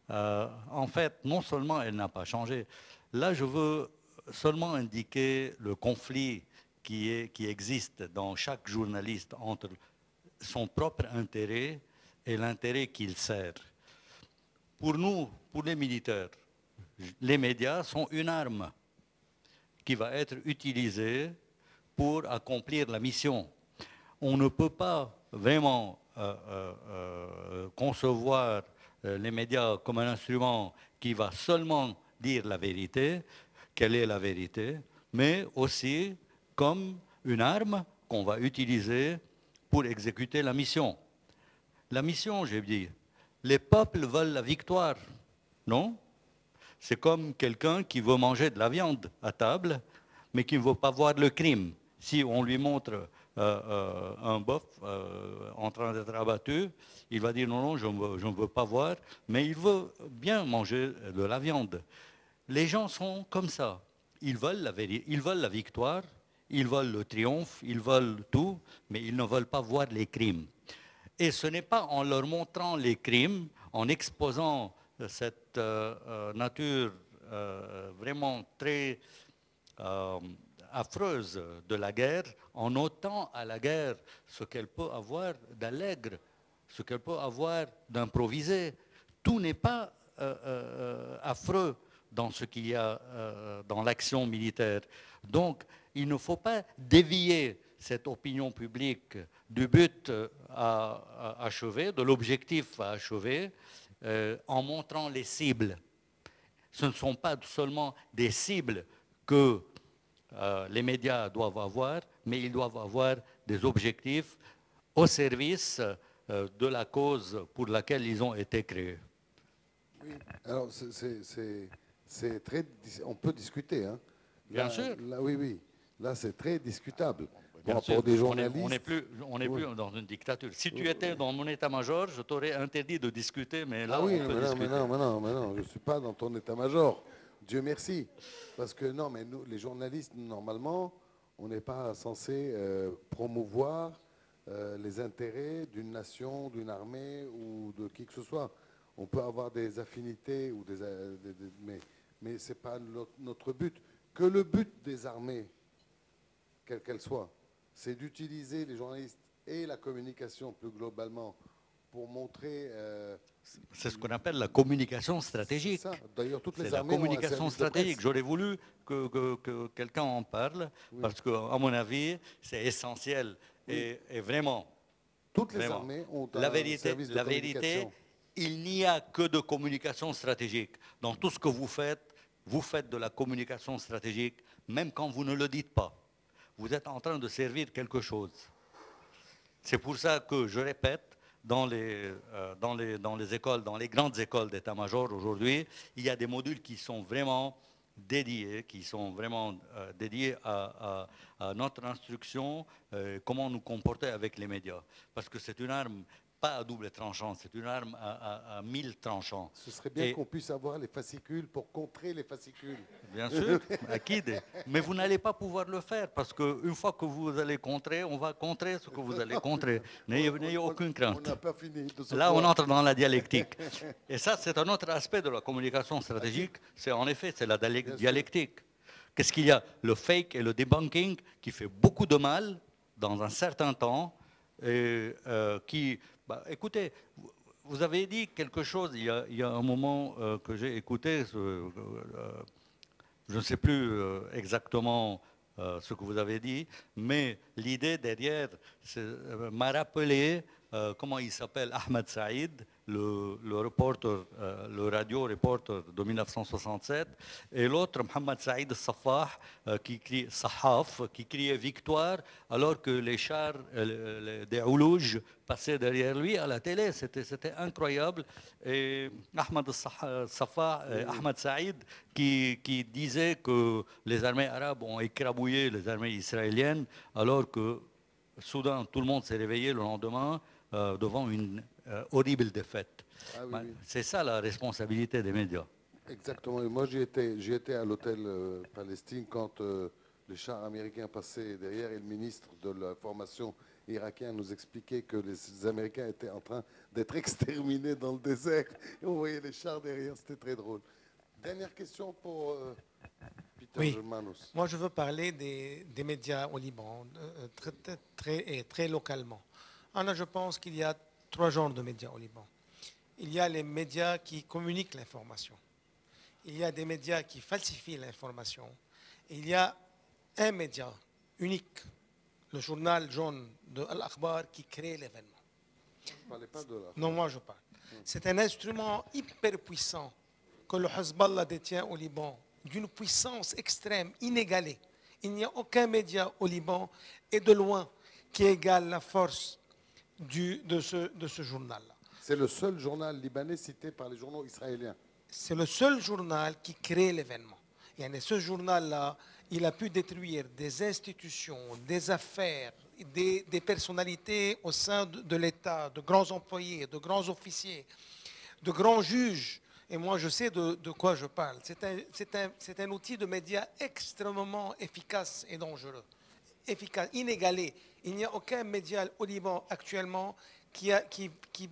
En fait, non seulement elle n'a pas changé, là je veux seulement indiquer le conflit qui existe dans chaque journaliste entre son propre intérêt et l'intérêt qu'il sert. Pour nous, pour les militaires, les médias sont une arme qui va être utilisée pour accomplir la mission. On ne peut pas vraiment concevoir les médias comme un instrument qui va seulement dire la vérité, quelle est la vérité, mais aussi comme une arme qu'on va utiliser pour exécuter la mission. La mission, j'ai dit, les peuples veulent la victoire, non? C'est comme quelqu'un qui veut manger de la viande à table, mais qui ne veut pas voir le crime. Si on lui montre un bœuf en train d'être abattu, il va dire non, je ne veux pas voir, mais il veut bien manger de la viande. Les gens sont comme ça. Ils veulent la victoire, ils veulent le triomphe, ils veulent tout, mais ils ne veulent pas voir les crimes. Et ce n'est pas en leur montrant les crimes, en exposant cette nature vraiment très affreuse de la guerre, en notant à la guerre ce qu'elle peut avoir d'allègre, ce qu'elle peut avoir d'improvisé. Tout n'est pas affreux dans ce qu'il y a dans l'action militaire. Donc, il ne faut pas dévier cette opinion publique du but à achever, de l'objectif à achever, en montrant les cibles. Ce ne sont pas seulement des cibles que les médias doivent avoir, mais ils doivent avoir des objectifs au service de la cause pour laquelle ils ont été créés. Oui, alors c'est très... On peut discuter, hein. Bien Là, sûr. Là, oui. Là, c'est très discutable. Bien sûr. Pour des journalistes... On n'est plus dans une dictature. Si tu étais dans mon état-major, je t'aurais interdit de discuter, mais là, ah oui, on peut discuter. mais non, je ne suis pas dans ton état-major. Dieu merci. Parce que non, mais nous, les journalistes, normalement, on n'est pas censé promouvoir les intérêts d'une nation, d'une armée ou de qui que ce soit. On peut avoir des affinités, ou mais ce n'est pas notre but. Que le but des armées, quelle qu'elle soit, c'est d'utiliser les journalistes et la communication plus globalement pour montrer... c'est ce qu'on appelle la communication stratégique. D'ailleurs, toutes les C'est la armées communication stratégique. J'aurais voulu que quelqu'un en parle, parce qu'à mon avis, c'est essentiel. Et vraiment, toutes les armées ont la vérité, il n'y a que de communication stratégique. Dans tout ce que vous faites de la communication stratégique, même quand vous ne le dites pas. Vous êtes en train de servir quelque chose. C'est pour ça que je répète, dans les écoles, dans les grandes écoles d'état-major aujourd'hui, il y a des modules qui sont vraiment dédiés, à notre instruction, comment nous comporter avec les médias. Parce que c'est une arme pas à double tranchant, c'est une arme à 1000 tranchants. Ce serait bien qu'on puisse avoir les fascicules pour contrer les fascicules. Bien sûr, mais vous n'allez pas pouvoir le faire, parce qu'une fois que vous allez contrer, on va contrer ce que vous allez contrer. N'ayez aucune crainte. On n'a pas fini de se Là, on entre dans la dialectique. Et ça, c'est un autre aspect de la communication stratégique. C'est en effet, c'est la dialectique. Qu'est-ce qu'il y a? Le fake et le debunking qui fait beaucoup de mal dans un certain temps et qui... écoutez, vous avez dit quelque chose il y a un moment que j'ai écouté, je ne sais plus exactement ce que vous avez dit, mais l'idée derrière m'a rappelé, comment il s'appelle, Ahmed Saïd, le reporter, le radio-reporter de 1967, et l'autre, Mohamed Saïd Safah, qui criait victoire, alors que les chars des Oulouj passaient derrière lui à la télé. C'était incroyable. Et Ahmed Safah, Ahmed Saïd, qui disait que les armées arabes ont écrabouillé les armées israéliennes, alors que soudain, tout le monde s'est réveillé le lendemain devant une horrible défaite. C'est ça la responsabilité des médias. Exactement. Et moi, j'y étais à l'hôtel Palestine quand les chars américains passaient derrière, et le ministre de la formation irakien nous expliquait que les Américains étaient en train d'être exterminés dans le désert. Et on voyait les chars derrière, c'était très drôle. Dernière question pour Peter Germanos. Moi, je veux parler des médias au Liban, très localement. Alors, je pense qu'il y a 3 genres de médias au Liban. Il y a les médias qui communiquent l'information. Il y a des médias qui falsifient l'information. Il y a un média unique, le journal jaune de Al-Akhbar, qui crée l'événement. Vous ne parlez pas de l'Akhbar? Non, moi je parle. C'est un instrument hyper puissant que le Hezbollah détient au Liban, d'une puissance extrême, inégalée. Il n'y a aucun média au Liban, et de loin, qui égale la force de ce journal-là. C'est le seul journal libanais cité par les journaux israéliens. C'est le seul journal qui crée l'événement. Et ce journal-là, il a pu détruire des institutions, des affaires, des personnalités au sein de l'État, de grands employés, de grands officiers, de grands juges. Et moi, je sais de quoi je parle. C'est un outil de médias extrêmement efficace et dangereux. Efficace, inégalé. Il n'y a aucun média au Liban actuellement qui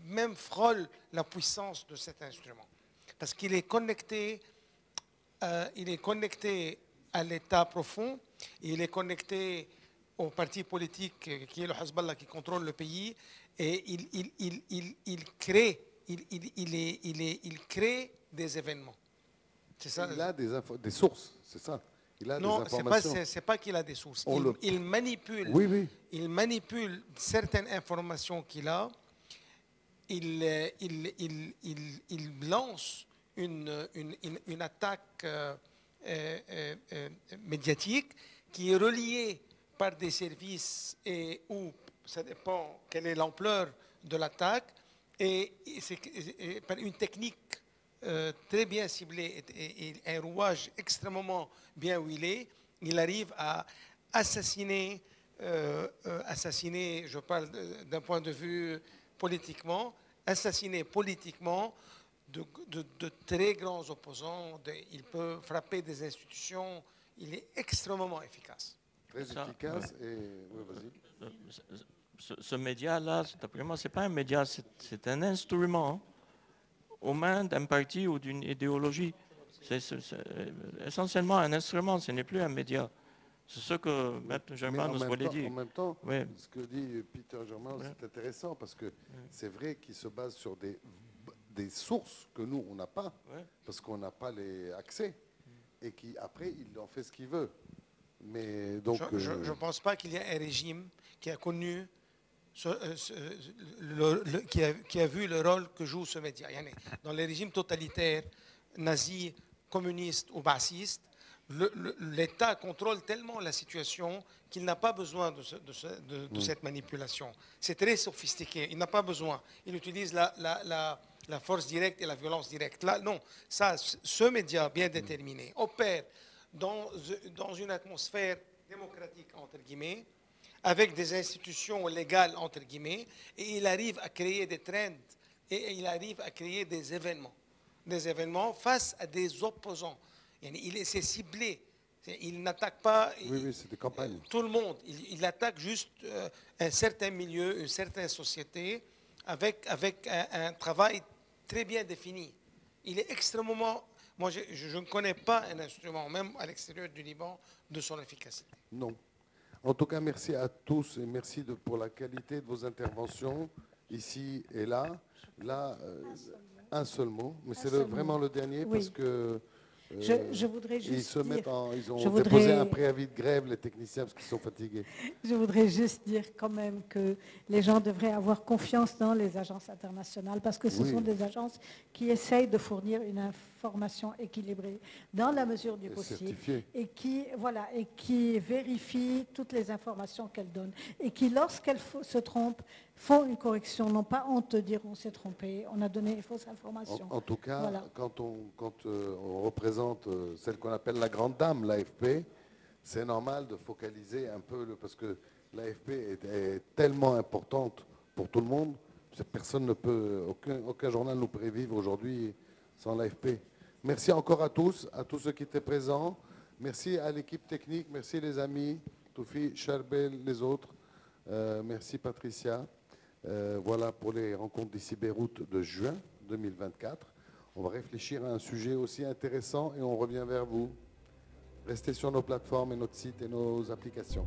même frôle la puissance de cet instrument. Parce qu'il est connecté, à l'État profond, il est connecté au parti politique qui est le Hezbollah qui contrôle le pays, et il crée des événements. C'est ça. Il a des sources, c'est ça. Il a non, des informations. C'est pas qu'il a des sources. Il manipule. Il manipule certaines informations qu'il a. Il lance une attaque médiatique qui est reliée par des services ou ça dépend quelle est l'ampleur de l'attaque, et c'est par une technique très bien ciblée et un rouage extrêmement bien huilé, il arrive à assassiner, je parle d'un point de vue assassiner politiquement de très grands opposants. Il peut frapper des institutions. Il est extrêmement efficace. Très efficace. Ce média-là, d'après moi, ce n'est pas un média, c'est un instrument aux mains d'un parti ou d'une idéologie. C'est essentiellement un instrument, ce n'est plus un média. C'est ce que Maître Germain nous voulait dire. En même temps, Oui. ce que dit Peter Germain, c'est intéressant parce que c'est vrai qu'il se base sur des sources que nous, on n'a pas, parce qu'on n'a pas les accès, et qui, après, il en fait ce qu'il veut. Mais donc, je ne pense pas qu'il y ait un régime qui a connu, qui a vu le rôle que joue ce média. Dans les régimes totalitaires, nazis, communistes ou bassistes, l'État contrôle tellement la situation qu'il n'a pas besoin de cette manipulation. C'est très sophistiqué, il n'a pas besoin. Il utilise la force directe et la violence directe. Là, non, ce média bien déterminé opère dans une atmosphère démocratique, entre guillemets, avec des institutions légales, entre guillemets, et il arrive à créer des trends, et il arrive à créer des événements face à des opposants. C'est ciblé. Il n'attaque pas c'est des campagnes. Tout le monde. Il attaque juste un certain milieu, une certaine société, avec un travail très bien défini. Il est extrêmement... Moi, je ne connais pas un instrument, même à l'extérieur du Liban, de son efficacité. Non. En tout cas, merci à tous et merci pour la qualité de vos interventions ici et là. Là, un seul mot, mais c'est vraiment le dernier parce que je voudrais juste ils ont déposé un préavis de grève, les techniciens, parce qu'ils sont fatigués. Je voudrais juste dire quand même que les gens devraient avoir confiance dans les agences internationales parce que ce sont des agences qui essayent de fournir une information équilibrée dans la mesure du possible et qui vérifient toutes les informations qu'elles donnent et qui, lorsqu'elles se trompent, font une correction, n'ont pas honte de dire on s'est trompé, on a donné une fausse information. En tout cas, quand on représente celle qu'on appelle la grande dame, l'AFP, c'est normal de focaliser un peu, parce que l'AFP est tellement importante pour tout le monde, personne ne peut, aucun journal ne pourrait vivre aujourd'hui sans l'AFP. Merci encore à tous ceux qui étaient présents. Merci à l'équipe technique, merci les amis, Toufi, Charbel, les autres. Merci Patricia. Voilà pour les rencontres d'ici Beyrouth de juin 2024. On va réfléchir à un sujet aussi intéressant et on revient vers vous. Restez sur nos plateformes et notre site et nos applications.